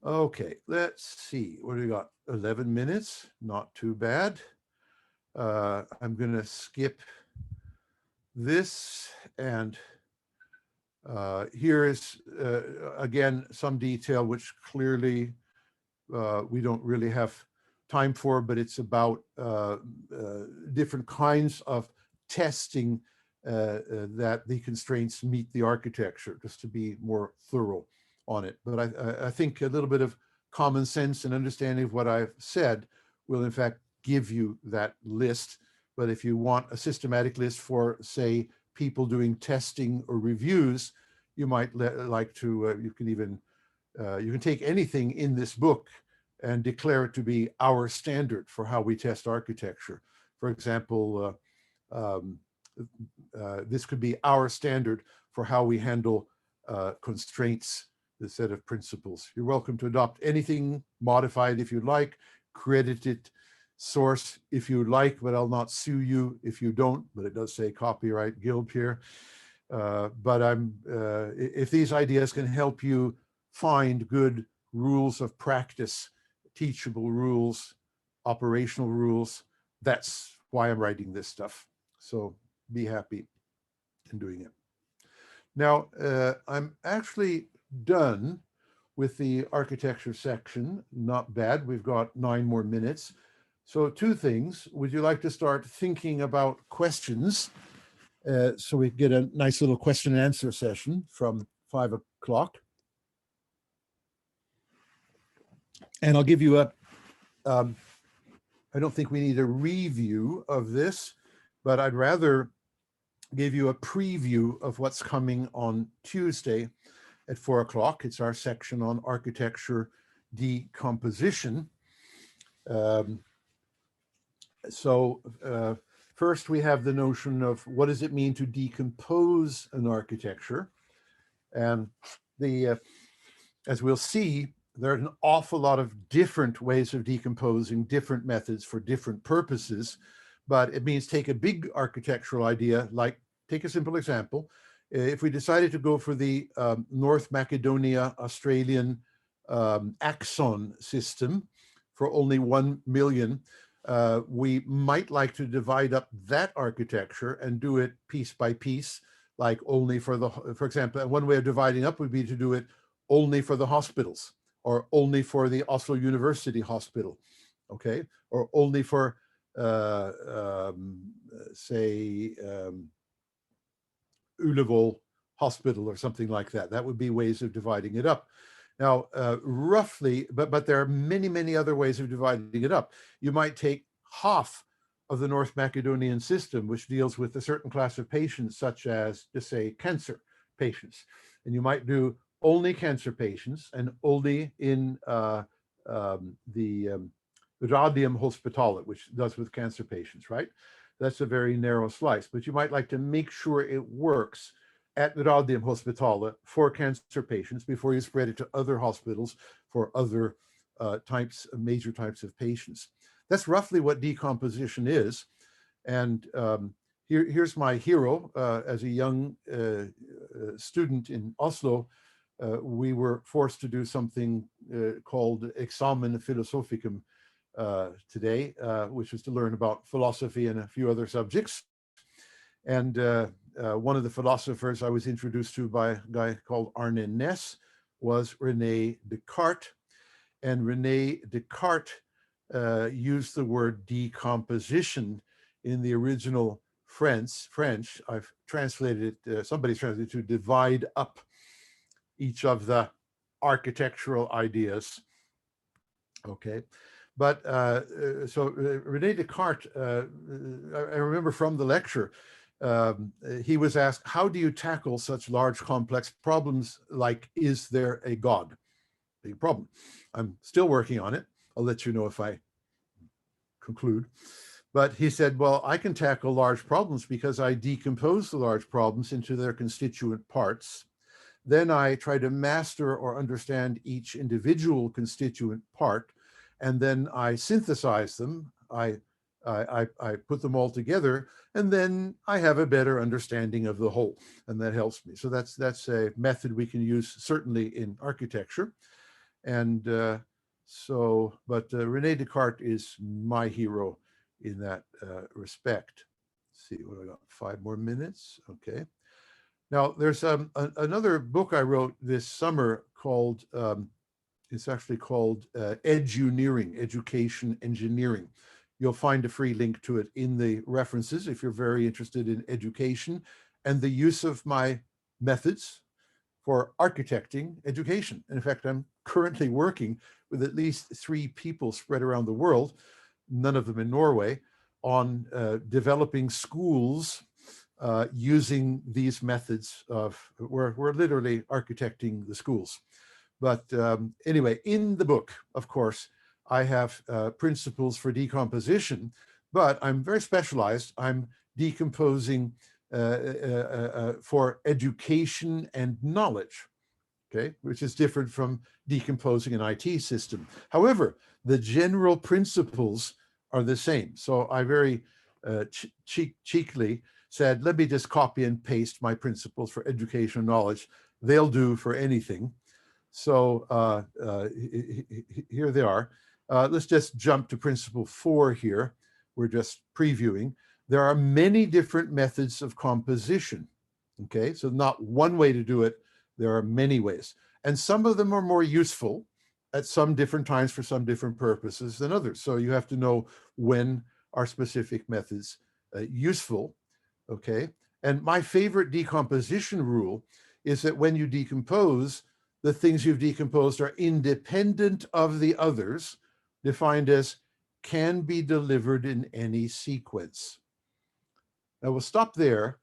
Okay, let's see, what do we got? 11 minutes, not too bad. I'm going to skip this, and here is, again, some detail which clearly we don't really have time for, but it's about different kinds of testing that the constraints meet the architecture, just to be more thorough on it. But I think a little bit of common sense and understanding of what I've said will in fact give you that list. But if you want a systematic list for, say, people doing testing or reviews, you might like to, you can take anything in this book and declare it to be our standard for how we test architecture. For example, this could be our standard for how we handle constraints, the set of principles. You're welcome to adopt anything, modify it if you'd like, credit it, source if you like, but I'll not sue you if you don't, but it does say copyright guild here. But if these ideas can help you find good rules of practice, teachable rules, operational rules, that's why I'm writing this stuff. So be happy in doing it. Now, I'm actually done with the architecture section. Not bad. We've got 9 more minutes. So 2 things. Would you like to start thinking about questions? So we get a nice little question and answer session from 5 o'clock. And I'll give you I don't think we need a review of this, but I'd rather give you a preview of what's coming on Tuesday at 4 o'clock. It's our section on architecture decomposition. First, we have the notion of what does it mean to decompose an architecture? And as we'll see, there are an awful lot of different ways of decomposing, different methods for different purposes, but it means take a big architectural idea, like take a simple example. If we decided to go for the North Macedonia Australian axon system for only 1 million, we might like to divide up that architecture and do it piece by piece, like only for example, and one way of dividing up would be to do it only for the hospitals, or only for the Oslo University Hospital, okay? Or only for, say, Ullevål Hospital or something like that. That would be ways of dividing it up. Now, roughly, but there are many, many other ways of dividing it up. You might take half of the North Macedonian system, which deals with a certain class of patients, such as, just say, cancer patients. And you might do only cancer patients and only in the Radiumhospitalet, which does with cancer patients, right? That's a very narrow slice, but you might like to make sure it works at the Radiumhospitalet for cancer patients before you spread it to other hospitals for other major types of patients. That's roughly what decomposition is. And here's my hero. As a young student in Oslo, we were forced to do something called Examen Philosophicum today, which was to learn about philosophy and a few other subjects. And one of the philosophers I was introduced to by a guy called Arne Næss was René Descartes. And René Descartes used the word decomposition in the original French. I've translated it, somebody's translated it to divide up each of the architectural ideas, okay? But so René Descartes, I remember from the lecture, he was asked, how do you tackle such large complex problems like, is there a God? Big problem. I'm still working on it. I'll let you know if I conclude. But he said, well, I can tackle large problems because I decompose the large problems into their constituent parts. Then I try to master or understand each individual constituent part, and then I synthesize them. I put them all together, and then I have a better understanding of the whole, and that helps me. So that's a method we can use certainly in architecture. And but René Descartes is my hero in that respect. Let's see, what do I got? 5 more minutes, okay. Now, there's another book I wrote this summer called, it's actually called Eduneering, Education Engineering. You'll find a free link to it in the references if you're very interested in education and the use of my methods for architecting education. And in fact, I'm currently working with at least 3 people spread around the world, none of them in Norway, on developing schools using these methods of, we're literally architecting the schools. But anyway, in the book, of course, I have principles for decomposition, but I'm very specialized. I'm decomposing for education and knowledge, okay, which is different from decomposing an IT system. However, the general principles are the same. So I very cheekily said, let me just copy and paste my principles for educational knowledge. They'll do for anything. So here they are. Let's just jump to principle 4 here. We're just previewing. There are many different methods of composition. Okay, so not one way to do it. There are many ways. And some of them are more useful at some different times for some different purposes than others. So you have to know when are specific methods useful. Okay, and my favorite decomposition rule is that when you decompose, the things you've decomposed are independent of the others, defined as can be delivered in any sequence. Now we'll stop there,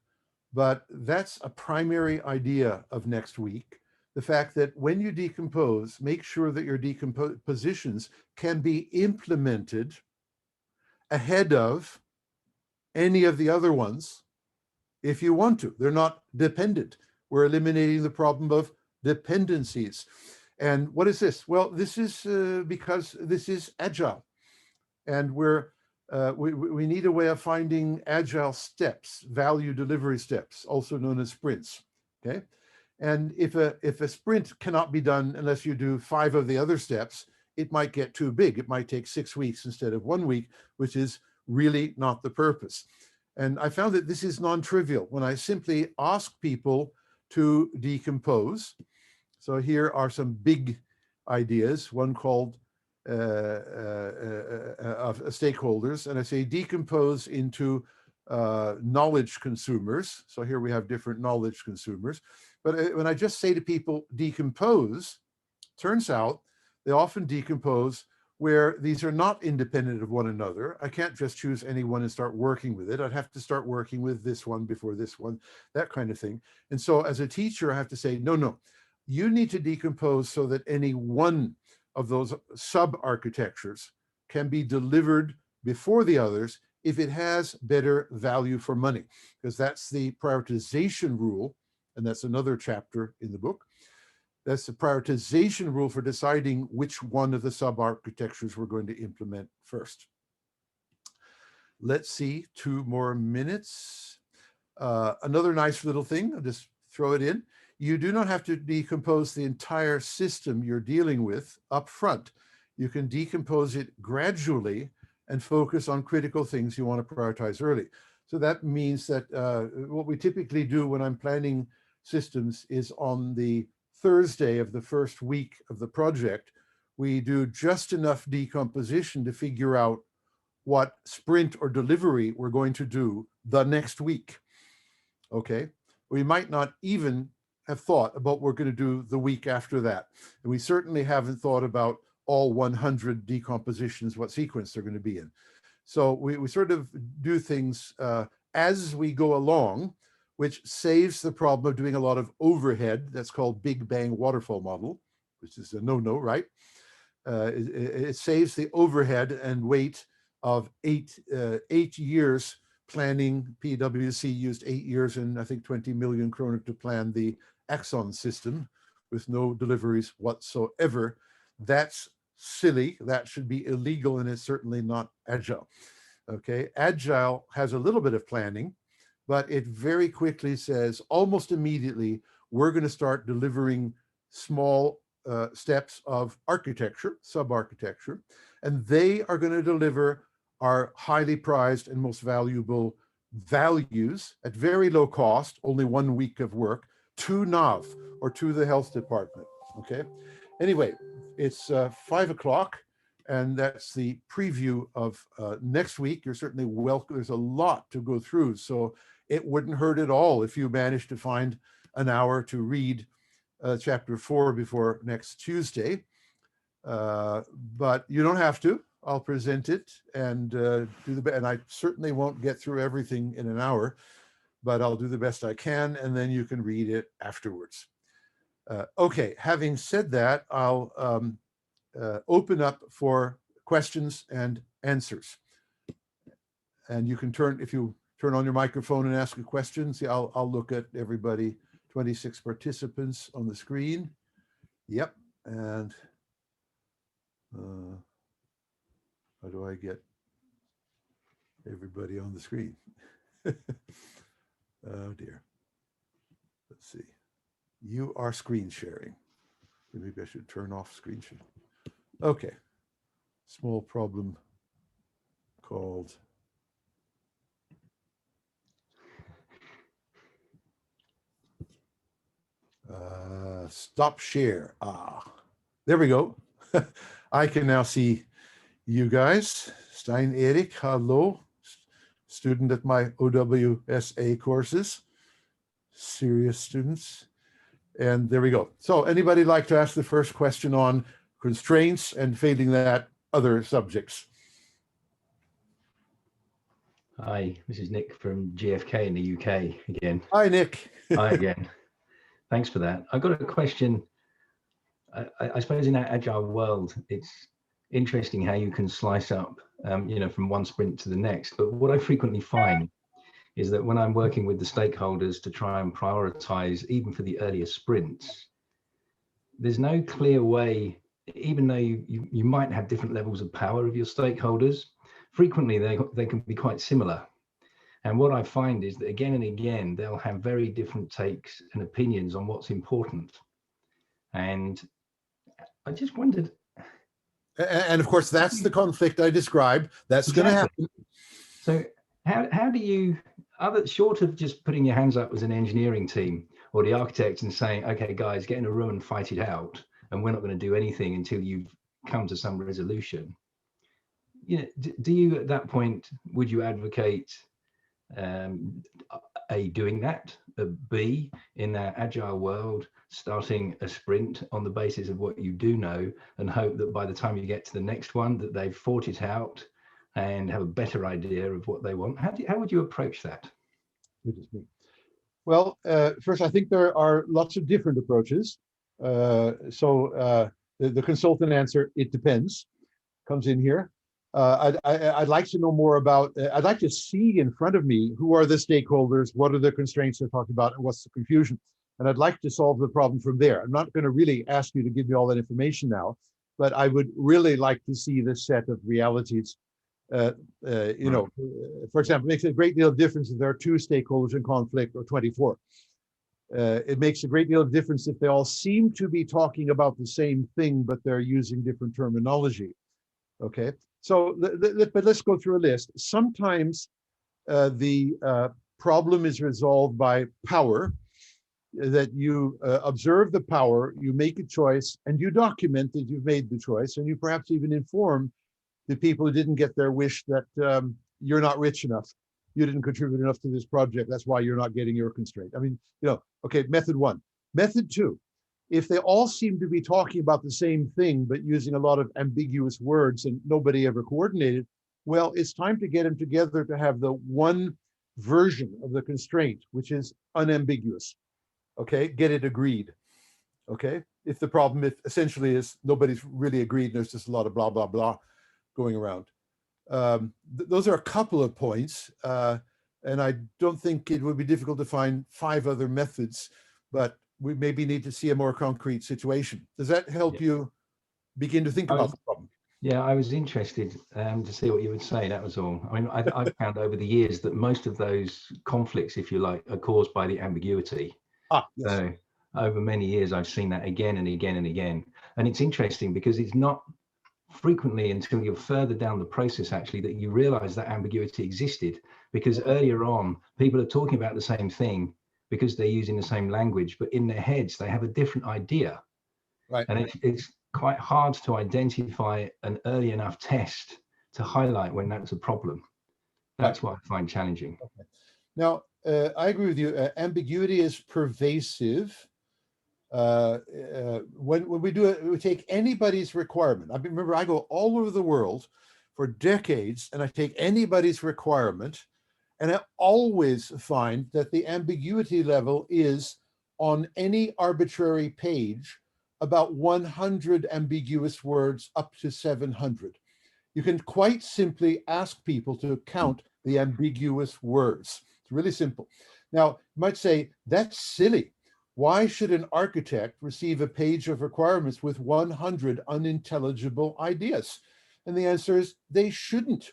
but that's a primary idea of next week. The fact that when you decompose, make sure that your decompositions can be implemented ahead of any of the other ones if you want to. They're not dependent. We're eliminating the problem of dependencies. And what is this? Well, this is because this is agile. And we need a way of finding agile steps, value delivery steps, also known as sprints, okay? And if a sprint cannot be done unless you do 5 of the other steps, it might get too big. It might take 6 weeks instead of 1 week, which is really not the purpose. And I found that this is non-trivial when I simply ask people to decompose. So here are some big ideas, one called of stakeholders, and I say decompose into knowledge consumers. So here we have different knowledge consumers. But when I just say to people decompose, turns out they often decompose where these are not independent of one another. I can't just choose any one and start working with it. I'd have to start working with this one before this one, that kind of thing. And so as a teacher, I have to say, no, you need to decompose so that any one of those sub-architectures can be delivered before the others if it has better value for money, because that's the prioritization rule, and that's another chapter in the book. That's the prioritization rule for deciding which one of the sub-architectures we're going to implement first. Let's see, 2 more minutes. Another nice little thing, I'll just throw it in. You do not have to decompose the entire system you're dealing with up front. You can decompose it gradually and focus on critical things you want to prioritize early. So that means that what we typically do when I'm planning systems is on the Thursday of the first week of the project, we do just enough decomposition to figure out what sprint or delivery we're going to do the next week. Okay, we might not even have thought about what we're going to do the week after that. And we certainly haven't thought about all 100 decompositions, what sequence they're going to be in. So we sort of do things as we go along, which saves the problem of doing a lot of overhead. That's called Big Bang waterfall model, which is a no-no, right? It saves the overhead and weight of 8 years planning. PwC used 8 years and I think 20 million kroner to plan the Axon system with no deliveries whatsoever. That's silly. That should be illegal, and it's certainly not agile. Okay, agile has a little bit of planning, but it very quickly says almost immediately, we're going to start delivering small steps of architecture, sub-architecture, and they are going to deliver our highly prized and most valuable values at very low cost, only 1 week of work, to NAV or to the health department. Okay. Anyway, it's 5 o'clock, and that's the preview of next week. You're certainly welcome. There's a lot to go through, so it wouldn't hurt at all if you managed to find an hour to read chapter 4 before next Tuesday. But you don't have to. I'll present it and do the best. And I certainly won't get through everything in an hour, but I'll do the best I can, and then you can read it afterwards. Okay, having said that, I'll open up for questions and answers. And you can turn, if you turn on your microphone and ask a question, see, I'll look at everybody, 26 participants on the screen. Yep, and how do I get everybody on the screen? Oh dear. Let's see. You are screen sharing. Maybe I should turn off screen sharing. Okay. Small problem called stop share. There we go. I can now see you guys. Stein Erik, hello. Student at my OWSA courses. Serious students. And there we go. So anybody like to ask the first question on constraints, and failing that, other subjects? Hi, this is Nick from GFK in the UK again. Hi, Nick. Hi again. Thanks for that. I've got a question. I suppose in our agile world, it's interesting how you can slice up, from one sprint to the next. But what I frequently find is that when I'm working with the stakeholders to try and prioritize, even for the earlier sprints, there's no clear way, even though you might have different levels of power of your stakeholders, frequently they can be quite similar. And what I find is that again and again, they'll have very different takes and opinions on what's important. And I just wondered. And of course, that's the conflict I described. That's exactly going to happen. So how do you, short of just putting your hands up as an engineering team or the architects and saying, okay, guys, get in a room and fight it out, and we're not going to do anything until you've come to some resolution. Do you at that point, would you advocate A, doing that, B, in that agile world, starting a sprint on the basis of what you do know and hope that by the time you get to the next one that they've fought it out and have a better idea of what they want? How would you approach that? Well, first, I think there are lots of different approaches. The consultant answer, it depends, comes in here. I'd like to know more about, I'd like to see in front of me, who are the stakeholders, what are the constraints they're talking about, and what's the confusion? And I'd like to solve the problem from there. I'm not going to really ask you to give me all that information now, but I would really like to see this set of realities. For example, it makes a great deal of difference if there are 2 stakeholders in conflict or 24. It makes a great deal of difference if they all seem to be talking about the same thing, but they're using different terminology. Okay, so but let's go through a list. Sometimes the problem is resolved by power, that you observe the power, you make a choice, and you document that you've made the choice, and you perhaps even inform the people who didn't get their wish that you're not rich enough, you didn't contribute enough to this project, that's why you're not getting your constraint. I mean, okay, method 1. Method 2, if they all seem to be talking about the same thing, but using a lot of ambiguous words and nobody ever coordinated, well, it's time to get them together to have the one version of the constraint, which is unambiguous. Okay, get it agreed. Okay, if the problem essentially is nobody's really agreed, and there's just a lot of blah, blah, blah going around. Those are a couple of points, and I don't think it would be difficult to find 5 other methods, but we maybe need to see a more concrete situation. Does that help you begin to think about the problem? Yeah, I was interested to see what you would say, that was all. I mean, I've found over the years that most of those conflicts, if you like, are caused by the ambiguity. Yes. So over many years, I've seen that again and again and again. And it's interesting because it's not frequently until you're further down the process, actually, that you realize that ambiguity existed, because earlier on, people are talking about the same thing because they're using the same language, but in their heads, they have a different idea. Right. And it's quite hard to identify an early enough test to highlight when that's a problem. That's what I find challenging. Okay. Now, I agree with you. Ambiguity is pervasive. When we do it, we take anybody's requirement. I remember I go all over the world for decades, and I take anybody's requirement, and I always find that the ambiguity level is on any arbitrary page about 100 ambiguous words up to 700. You can quite simply ask people to count the ambiguous words. It's really simple. Now, you might say, that's silly. Why should an architect receive a page of requirements with 100 unintelligible ideas? And the answer is, they shouldn't.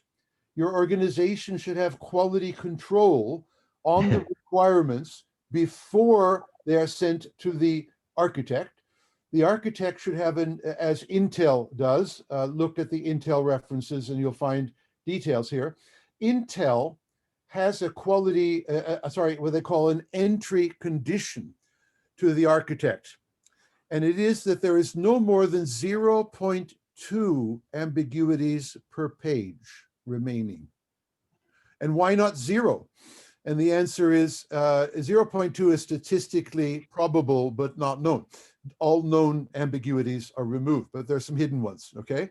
Your organization should have quality control on the requirements before they are sent to the architect. The architect should have as Intel does, look at the Intel references and you'll find details here. Intel has a quality, what they call an entry condition to the architect. And it is that there is no more than 0.2 ambiguities per page remaining. And why not 0? And the answer is 0.2 is statistically probable, but not known. All known ambiguities are removed, but there's some hidden ones, okay?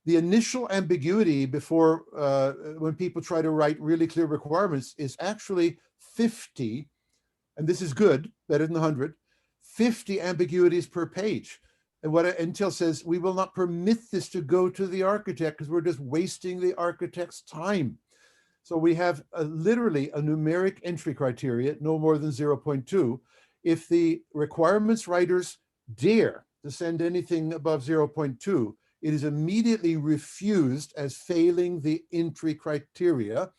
The initial ambiguity before, when people try to write really clear requirements is actually 50, and this is good, better than 100, 50 ambiguities per page. And what Intel says, we will not permit this to go to the architect because we're just wasting the architect's time. So we have literally a numeric entry criteria, no more than 0.2. If the requirements writers dare to send anything above 0.2, it is immediately refused as failing the entry criteria.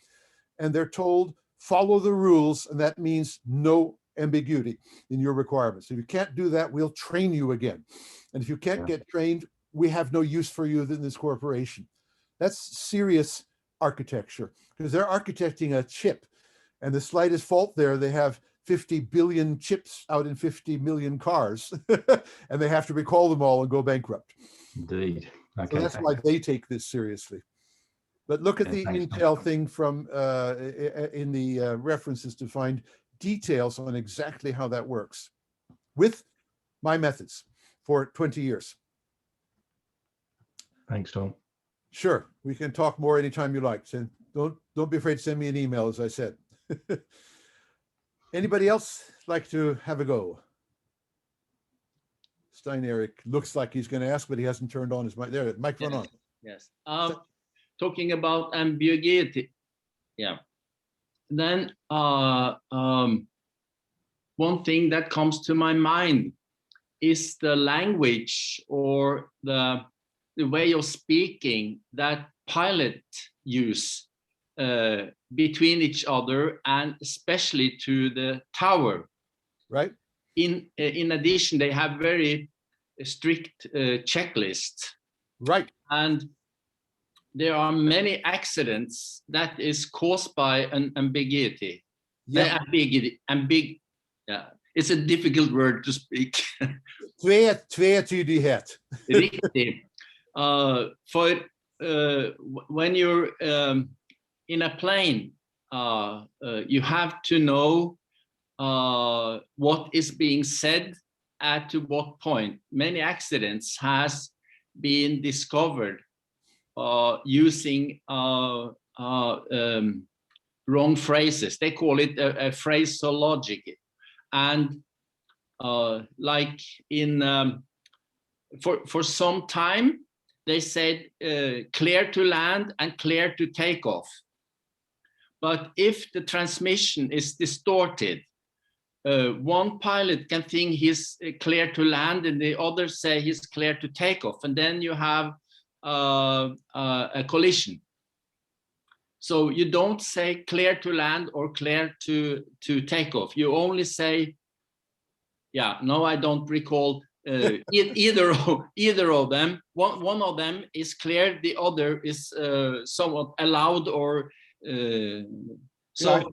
And they're told, follow the rules, and that means no ambiguity in your requirements. If you can't do that, we'll train you again. And if you can't get trained, we have no use for you in this corporation. That's serious architecture, because they're architecting a chip, and the slightest fault there, they have 50 billion chips out in 50 million cars, and they have to recall them all and go bankrupt. Indeed. Okay, so that's why they take this seriously. But look at the Intel thing from in the references to find details on exactly how that works with my methods for 20 years. Thanks, Tom. Sure, we can talk more anytime you like. So don't be afraid to send me an email, as I said. Anybody else like to have a go? Stein Erik looks like he's going to ask, but he hasn't turned on his mic. There, microphone on. Yes. Talking about ambiguity. Yeah. Then one thing that comes to my mind is the language or the way of speaking that pilot use between each other, and especially to the tower. Right. In addition, they have very strict checklists. Right. And there are many accidents that is caused by an ambiguity. Yeah. Yeah. It's a difficult word to speak. Tvetydighet. Riktig. When you're in a plane, you have to know what is being said at to what point. Many accidents has been discovered using wrong phrases. They call it a phraseology. And like in for some time, they said clear to land and clear to take off. But if the transmission is distorted, one pilot can think he's clear to land and the others say he's clear to take off. And then you have a collision. So you don't say clear to land or clear to take off. You only say, yeah, no, I don't recall either of them. One of them is clear, the other is somewhat allowed or so.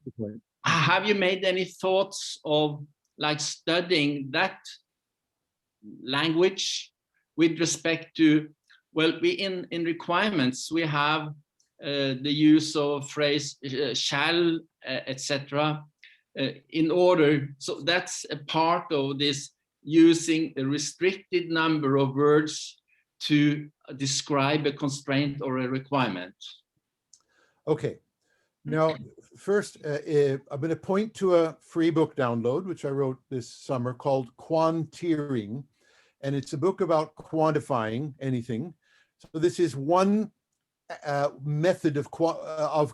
Have you made any thoughts of like studying that language with respect to, well, we in requirements we have the use of phrase shall, etc. In order, so that's a part of this using a restricted number of words to describe a constraint or a requirement. Okay. Now, first, I'm going to point to a free book download, which I wrote this summer called Quanteering, and it's a book about quantifying anything. So this is one method of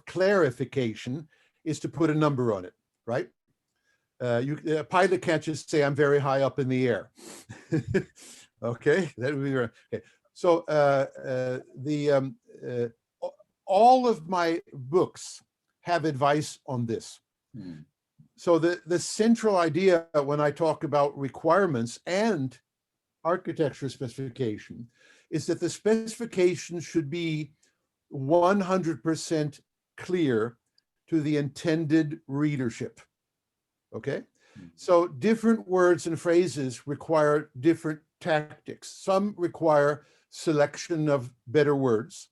clarification, is to put a number on it, right? A pilot can't just say, I'm very high up in the air. Okay, that would be right. Okay. So all of my books have advice on this. So the central idea when I talk about requirements and architecture specification is that the specification should be 100% clear to the intended readership. Okay? So different words and phrases require different tactics. Some require selection of better words.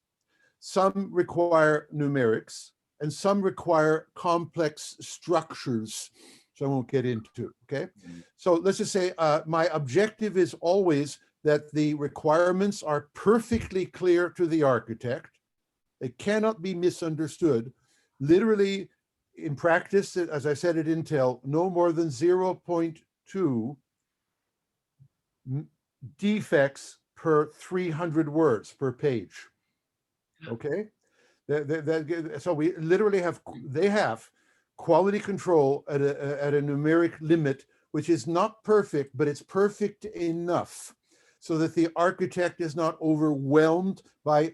Some require numerics, and some require complex structures. So I won't get into, okay? So let's just say my objective is always that the requirements are perfectly clear to the architect. They cannot be misunderstood. Literally, in practice, as I said at Intel, no more than 0.2 defects per 300 words per page. Okay? So we literally have, they have quality control at a numeric limit, which is not perfect, but it's perfect enough so that the architect is not overwhelmed by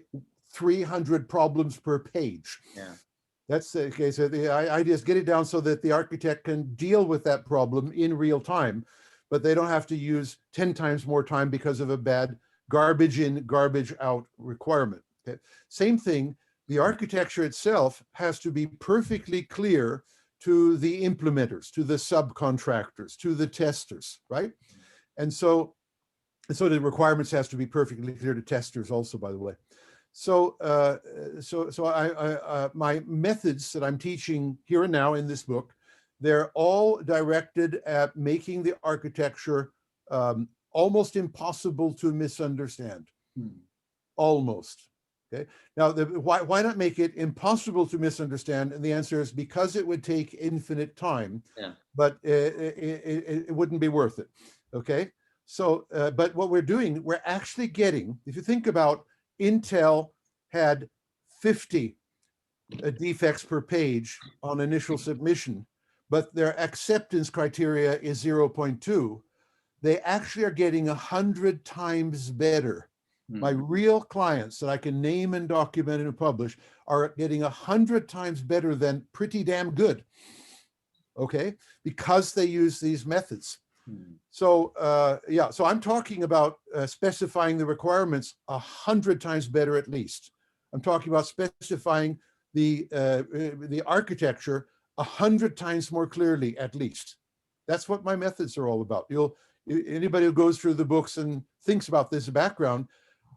300 problems per page. Yeah. That's the case. So the idea is get it down so that the architect can deal with that problem in real time, but they don't have to use 10 times more time because of a bad garbage in, garbage out requirement. Okay. Same thing, the architecture itself has to be perfectly clear to the implementers, to the subcontractors, to the testers, right? And so the requirements has to be perfectly clear to testers also, by the way. So, my methods that I'm teaching here and now in this book, they're all directed at making the architecture almost impossible to misunderstand. Almost. Okay. Now, why not make it impossible to misunderstand? And the answer is because it would take infinite time. Yeah. But it wouldn't be worth it. Okay. So, but what we're doing, we're actually getting, if you think about Intel had 50 defects per page on initial submission, but their acceptance criteria is 0.2. They actually are getting 100 times better. My real clients that I can name and document and publish are getting 100 times better than pretty damn good. Okay, because they use these methods. So yeah, so I'm talking about specifying the requirements 100 times better at least. I'm talking about specifying the architecture 100 times more clearly at least. That's what my methods are all about. Anybody who goes through the books and thinks about this background,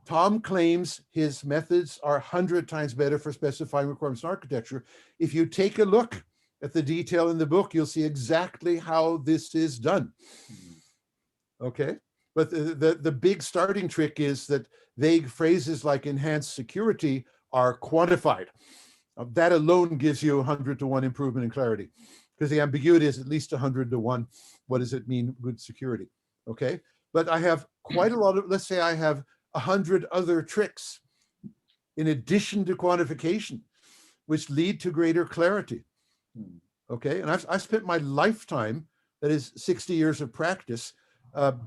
Tom claims his methods are 100 times better for specifying requirements in architecture. If you take a look at the detail in the book, you'll see exactly how this is done. Okay, but the big starting trick is that vague phrases like enhanced security are quantified. That alone gives you 100 to 1 improvement in clarity, because the ambiguity is at least 100 to 1. What does it mean, good security? Okay, but I have quite a lot of, let's say I have 100 other tricks in addition to quantification, which lead to greater clarity. Okay, and I've spent my lifetime, that is 60 years of practice,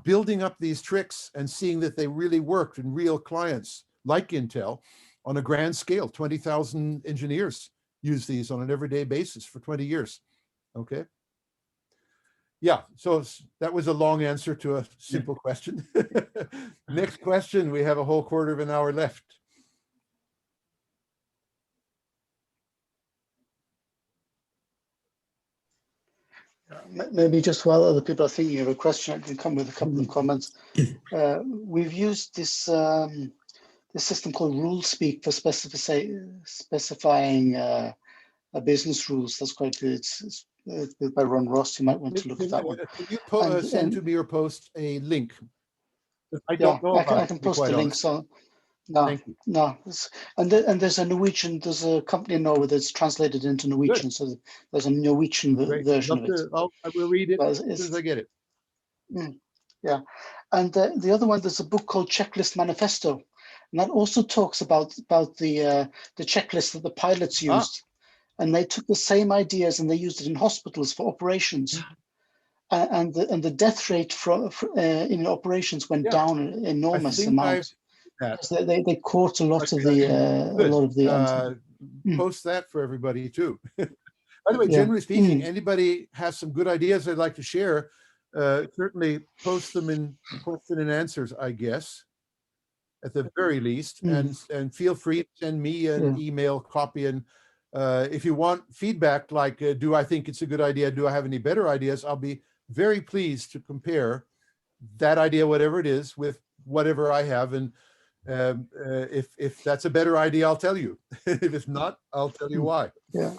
building up these tricks and seeing that they really worked in real clients like Intel on a grand scale. 20,000 engineers use these on an everyday basis for 20 years. Okay. Yeah, so that was a long answer to a simple question. Next question, we have a whole quarter of an hour left. Maybe just while other people are thinking of a question, I can come with a couple of comments. We've used this this system called RuleSpeak for specifying business rules. That's quite good. It's by Ron Ross. You might want to look at that one. Can you send to me or post a link? I don't know. I can post the link. So no, and there's a Norwegian. There's a company in Norway that's translated into Norwegian. Good. So there's a Norwegian version of it. I will read it as soon as I get it. Yeah, and the other one, there's a book called Checklist Manifesto, and that also talks about the checklist that the pilots used. And they took the same ideas and they used it in hospitals for operations, and the death rate in operations went down an enormous amount. They caught a lot of the post that for everybody too. By the way, Yeah. generally speaking, anybody has some good ideas they'd like to share, certainly post them in question and answers, I guess, at the very least, and feel free to send me an email copy. And if you want feedback, like, do I think it's a good idea? Do I have any better ideas? I'll be very pleased to compare that idea, whatever it is, with whatever I have. And if that's a better idea, I'll tell you. If not, I'll tell you why. Yeah.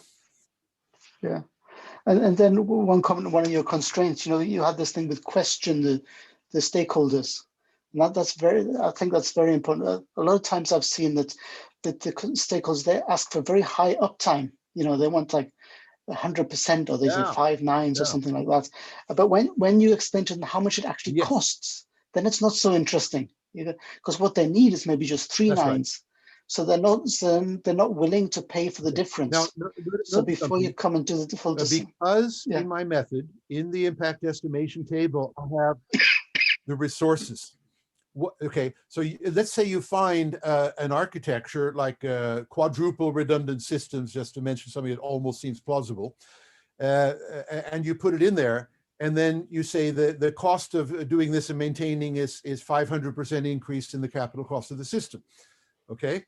Yeah. And then one comment, one of your constraints, you had this thing with question the stakeholders. And that's I think that's very important. A lot of times I've seen that the stakeholders, they ask for very high uptime. They want like 100%, or they say 5 nines or something like that. But when you explain to them how much it actually costs, then it's not so interesting, because what they need is maybe just 3 nines. Right. So they're not willing to pay for the difference. Now, so before you come and do the full because in my method, in the impact estimation table, I have the resources. Okay, so let's say you find an architecture like quadruple redundant systems, just to mention something that almost seems plausible, and you put it in there, and then you say the cost of doing this and maintaining is 500% increase in the capital cost of the system. Okay,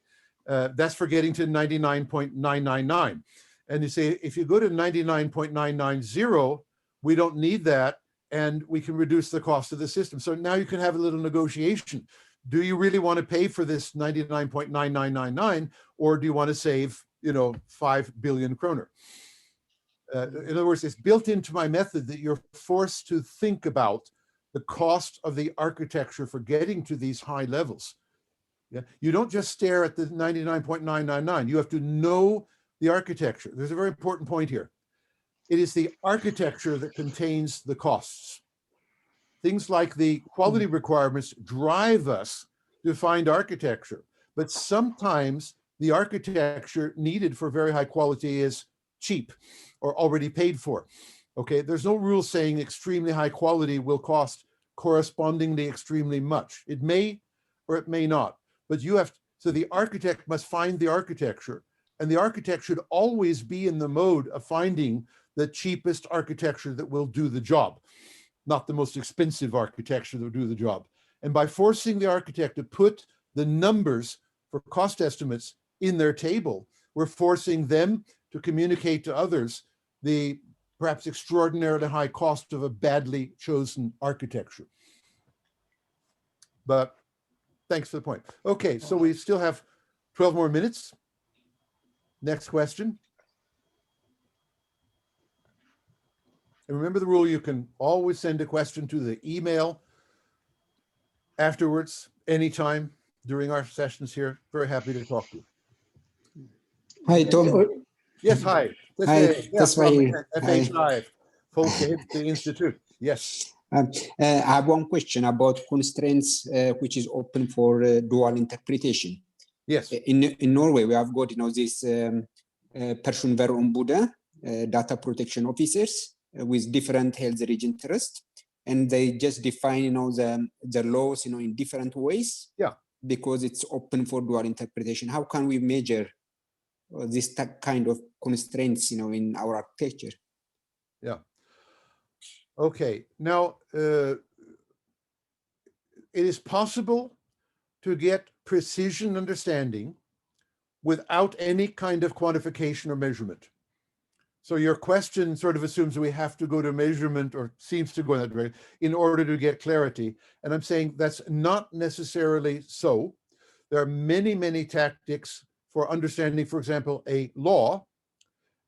that's for getting to 99.999. And you say, if you go to 99.990, we don't need that, and we can reduce the cost of the system. So now you can have a little negotiation. Do you really want to pay for this 99.9999, or do you want to save, 5 billion kroner? In other words, it's built into my method that you're forced to think about the cost of the architecture for getting to these high levels. Yeah, you don't just stare at the 99.999. You have to know the architecture. There's a very important point here. It is the architecture that contains the costs. Things like the quality requirements drive us to find architecture, but sometimes the architecture needed for very high quality is cheap or already paid for. Okay, there's no rule saying extremely high quality will cost correspondingly extremely much. It may or it may not, but so the architect must find the architecture, and the architect should always be in the mode of finding the cheapest architecture that will do the job, not the most expensive architecture that will do the job. And by forcing the architect to put the numbers for cost estimates in their table, we're forcing them to communicate to others the perhaps extraordinarily high cost of a badly chosen architecture. But thanks for the point. Okay, so we still have 12 more minutes. Next question. And remember the rule, you can always send a question to the email afterwards, anytime during our sessions here. Very happy to talk to you. Hi, Tom. Yes, hi. That's why FHI, Institute. Yes. I have one question about constraints which is open for dual interpretation. Yes. In Norway, we have got this personvernombudet, data protection officers with different health region interests, and they just define the laws in different ways. Yeah. Because it's open for dual interpretation. How can we measure this kind of constraints in our architecture? Yeah. Okay. Now, it is possible to get precision understanding without any kind of quantification or measurement. So your question sort of assumes that we have to go to measurement, or seems to go in that direction, in order to get clarity. And I'm saying that's not necessarily so. There are many, many tactics for understanding, for example, a law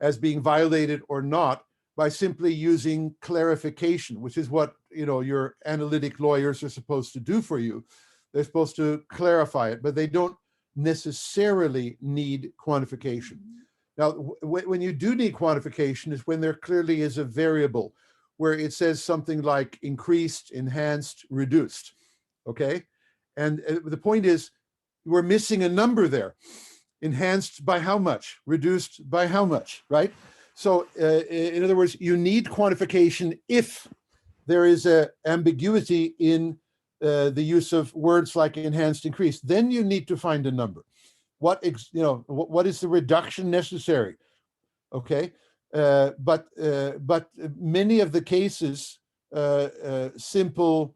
as being violated or not by simply using clarification, which is what your analytic lawyers are supposed to do for you. They're supposed to clarify it, but they don't necessarily need quantification. Now, when you do need quantification is when there clearly is a variable where it says something like increased, enhanced, reduced, okay? And the point is, we're missing a number there. Enhanced by how much? Reduced by how much, right? So in other words, you need quantification if there is an ambiguity in the use of words like enhanced, increased. Then you need to find a number. What is the reduction necessary? Okay, but many of the cases, simple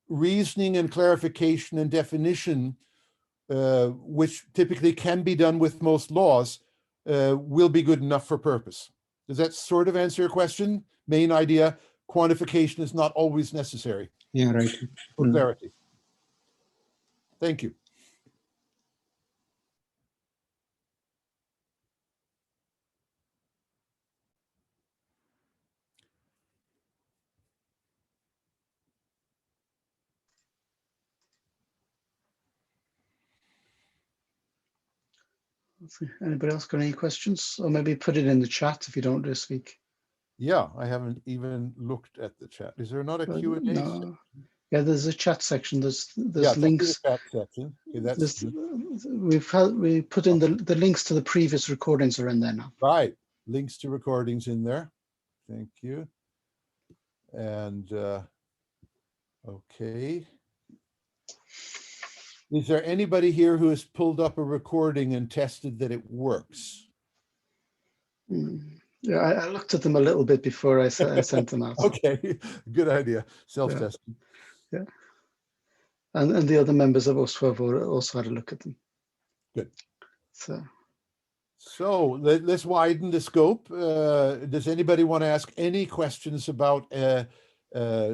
reasoning and clarification and definition, which typically can be done with most laws, will be good enough for purpose. Does that sort of answer your question? Main idea, quantification is not always necessary. Yeah, right. For clarity. Thank you. Anybody else got any questions? Or maybe put it in the chat if you don't want to speak. Yeah, I haven't even looked at the chat. Is there not a Q&A? No. Yeah, there's a chat section. There's Yeah, links. chat section. Okay, that's We put in the links to the previous recordings are in there now. right. Links to recordings in there. Thank you. And okay. Is there anybody here who has pulled up a recording and tested that it works? Yeah, I looked at them a little bit before I sent them out. Okay, good idea. Self-testing. Yeah. And the other members of OSWA have also had a look at them. Good. So let's widen the scope. Does anybody want to ask any questions about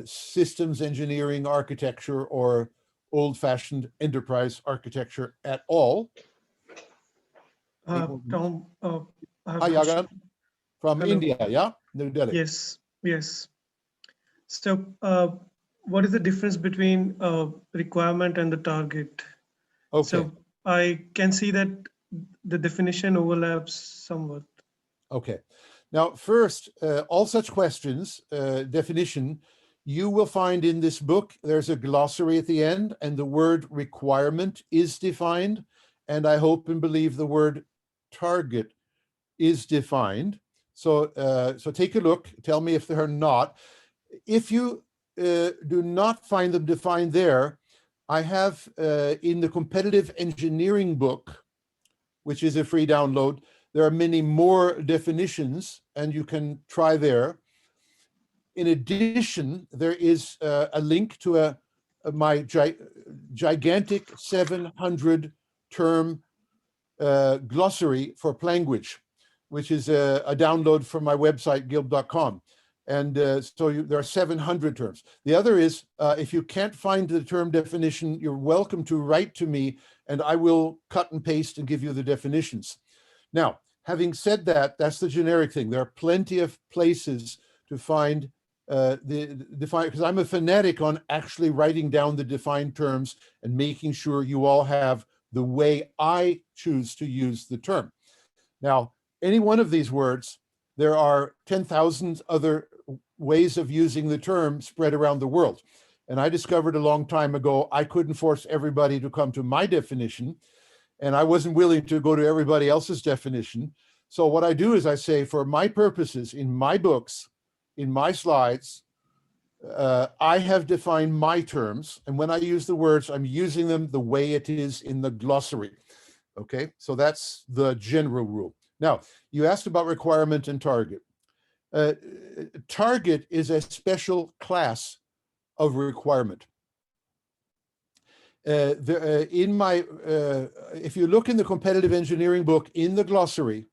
systems engineering architecture or old-fashioned enterprise architecture at all? Tom, Hi, Yagan. From Hello. India, yeah? New Delhi. Yes, yes. So what is the difference between requirement and the target? Okay. So I can see that the definition overlaps somewhat. Okay. Now, first, all such questions, definition, you will find in this book, there's a glossary at the end, and the word requirement is defined. And I hope and believe the word target is defined. So, so take a look, tell me if they're not. If you do not find them defined there, I have in the competitive engineering book, which is a free download, there are many more definitions and you can try there. In addition, there is a link to my gigantic 700 term glossary for language, which is a download from my website, gilb.com. And so there are 700 terms. The other is, if you can't find the term definition, you're welcome to write to me and I will cut and paste and give you the definitions. Now, having said that, that's the generic thing. There are plenty of places to find because I'm a fanatic on actually writing down the defined terms and making sure you all have the way I choose to use the term. Now, any one of these words, there are 10,000 other ways of using the term spread around the world. And I discovered a long time ago, I couldn't force everybody to come to my definition, and I wasn't willing to go to everybody else's definition. So what I do is I say, for my purposes, in my books, in my slides, I have defined my terms. And when I use the words, I'm using them the way it is in the glossary. Okay, so that's the general rule. Now, you asked about requirement and target. Target is a special class of requirement. If you look in the competitive engineering book in the glossary,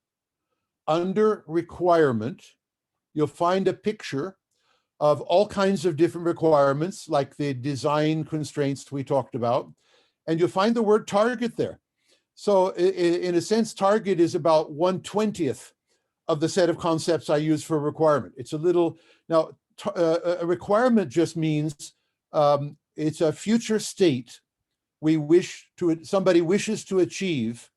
under requirement, you'll find a picture of all kinds of different requirements, like the design constraints we talked about, and you'll find the word target there. So in a sense, target is about 1/20th of the set of concepts I use for requirement. It's a little, now a requirement just means it's a future state somebody wishes to achieve,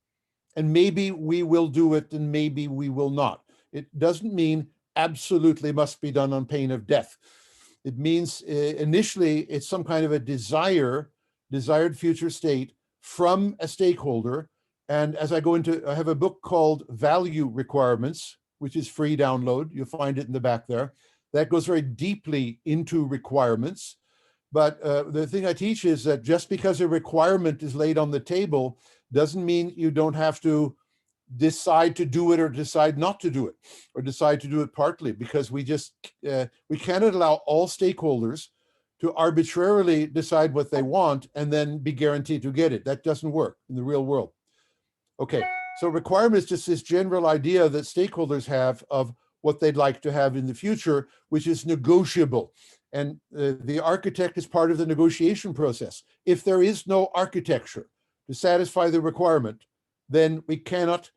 and maybe we will do it and maybe we will not. It doesn't mean absolutely must be done on pain of death. It means initially it's some kind of a desired future state from a stakeholder. And as I go into, I have a book called Value Requirements, which is free download. You'll find it in the back there. That goes very deeply into requirements. But the thing I teach is that just because a requirement is laid on the table doesn't mean you don't have to decide to do it or decide not to do it, or decide to do it partly, because we just, we cannot allow all stakeholders to arbitrarily decide what they want and then be guaranteed to get it. That doesn't work in the real world. Okay, so requirement is just this general idea that stakeholders have of what they'd like to have in the future, which is negotiable. And the architect is part of the negotiation process. If there is no architecture to satisfy the requirement, then we cannot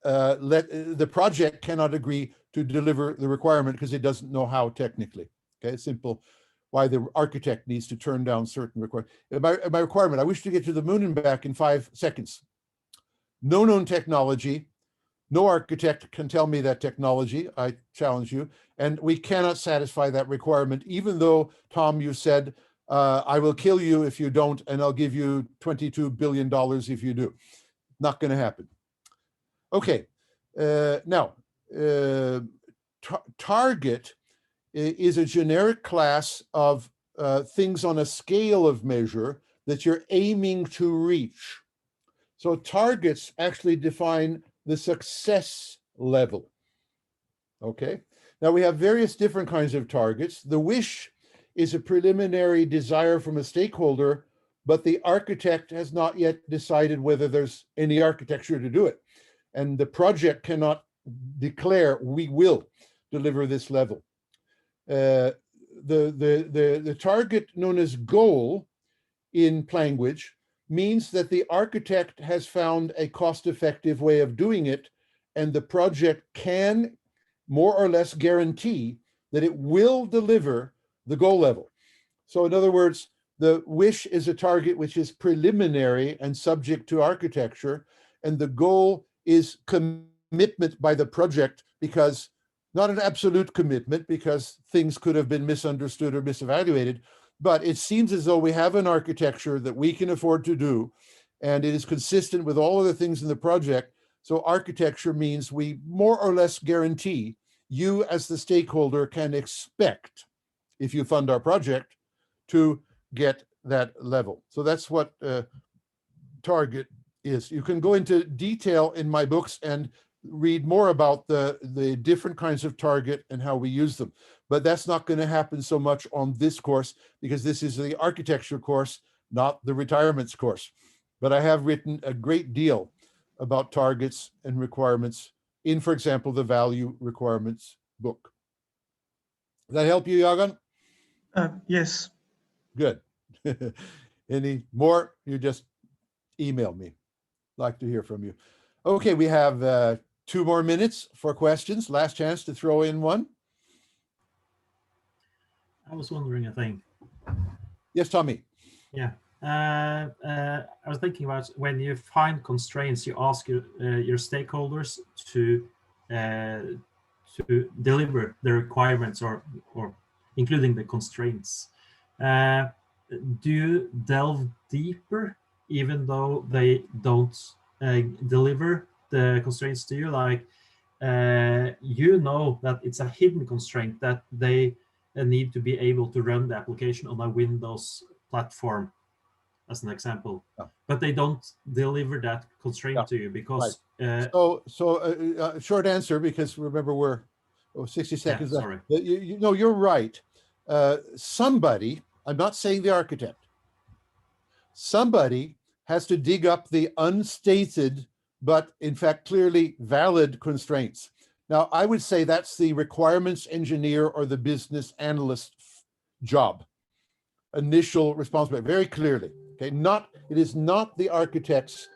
the project cannot agree to deliver the requirement because it doesn't know how technically. Okay, it's simple why the architect needs to turn down certain requirements. My requirement, I wish to get to the moon and back in 5 seconds. No known technology, no architect can tell me that technology, I challenge you, and we cannot satisfy that requirement, even though, Tom, you said, I will kill you if you don't, and I'll give you $22 billion if you do. Not going to happen. Okay, now, target is a generic class of things on a scale of measure that you're aiming to reach. So targets actually define the success level. Okay, now we have various different kinds of targets. The wish is a preliminary desire from a stakeholder, but the architect has not yet decided whether there's any architecture to do it. And the project cannot declare, we will deliver this level. The target known as goal in language means that the architect has found a cost-effective way of doing it, and the project can more or less guarantee that it will deliver the goal level. So in other words, the wish is a target which is preliminary and subject to architecture, and the goal is commitment by the project, because not an absolute commitment, because things could have been misunderstood or misevaluated, but it seems as though we have an architecture that we can afford to do, and it is consistent with all of the things in the project. So architecture means we more or less guarantee you as the stakeholder can expect, if you fund our project, to get that level. So that's what target is. You can go into detail in my books and read more about the different kinds of target and how we use them. But that's not going to happen so much on this course, because this is the architecture course, not the retirements course. But I have written a great deal about targets and requirements in, for example, the value requirements book. Does that help you, Jagan? Yes. Good. Any more? You just email me. Like to hear from you. Okay, we have 2 more minutes for questions. Last chance to throw in one. I was wondering a thing. Yes, Tommy. Yeah. I was thinking about when you find constraints, you ask your stakeholders to deliver the requirements or including the constraints. Do you delve deeper even though they don't deliver the constraints to you? Like, you know that it's a hidden constraint that they need to be able to run the application on a Windows platform, as an example, but they don't deliver that constraint to you because. Right. Short answer, because remember we're 60 seconds left. Sorry. You know, you're right. Somebody, I'm not saying the architect, somebody has to dig up the unstated, but in fact clearly valid constraints. Now, I would say that's the requirements engineer or the business analyst job, initial responsibility, very clearly. Okay, it is not the architect's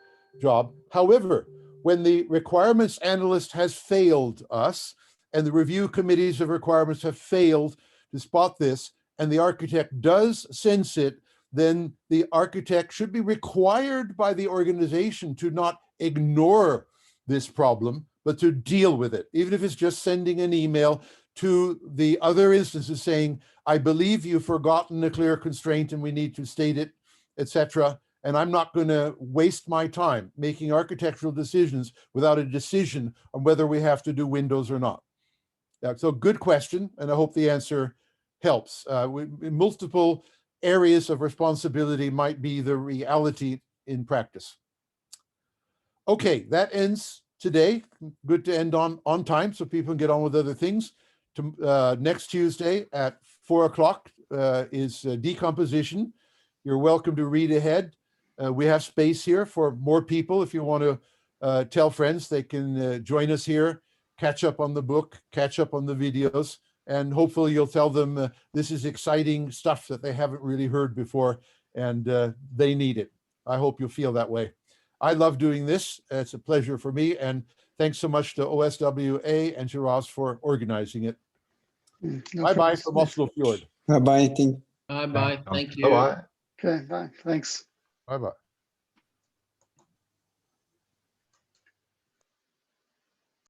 job. However, when the requirements analyst has failed us, and the review committees of requirements have failed to spot this, and the architect does sense it, then the architect should be required by the organization to not ignore this problem, but to deal with it, even if it's just sending an email to the other instances saying, I believe you've forgotten a clear constraint and we need to state it, etc. And I'm not going to waste my time making architectural decisions without a decision on whether we have to do Windows or not. So good question, and I hope the answer helps. Multiple areas of responsibility might be the reality in practice. Okay, that ends today. Good to end on time so people can get on with other things. Next Tuesday at 4 o'clock is Decomposition. You're welcome to read ahead. We have space here for more people. If you want to tell friends, they can join us here, catch up on the book, catch up on the videos, and hopefully you'll tell them this is exciting stuff that they haven't really heard before, and they need it. I hope you'll feel that way. I love doing this. It's a pleasure for me, and thanks so much to OSWA and Shiraz for organizing it. No Bye-bye problem. from Oslo Fjord. Bye-bye. Bye bye. Thank you. Okay, bye. Thanks. Bye-bye.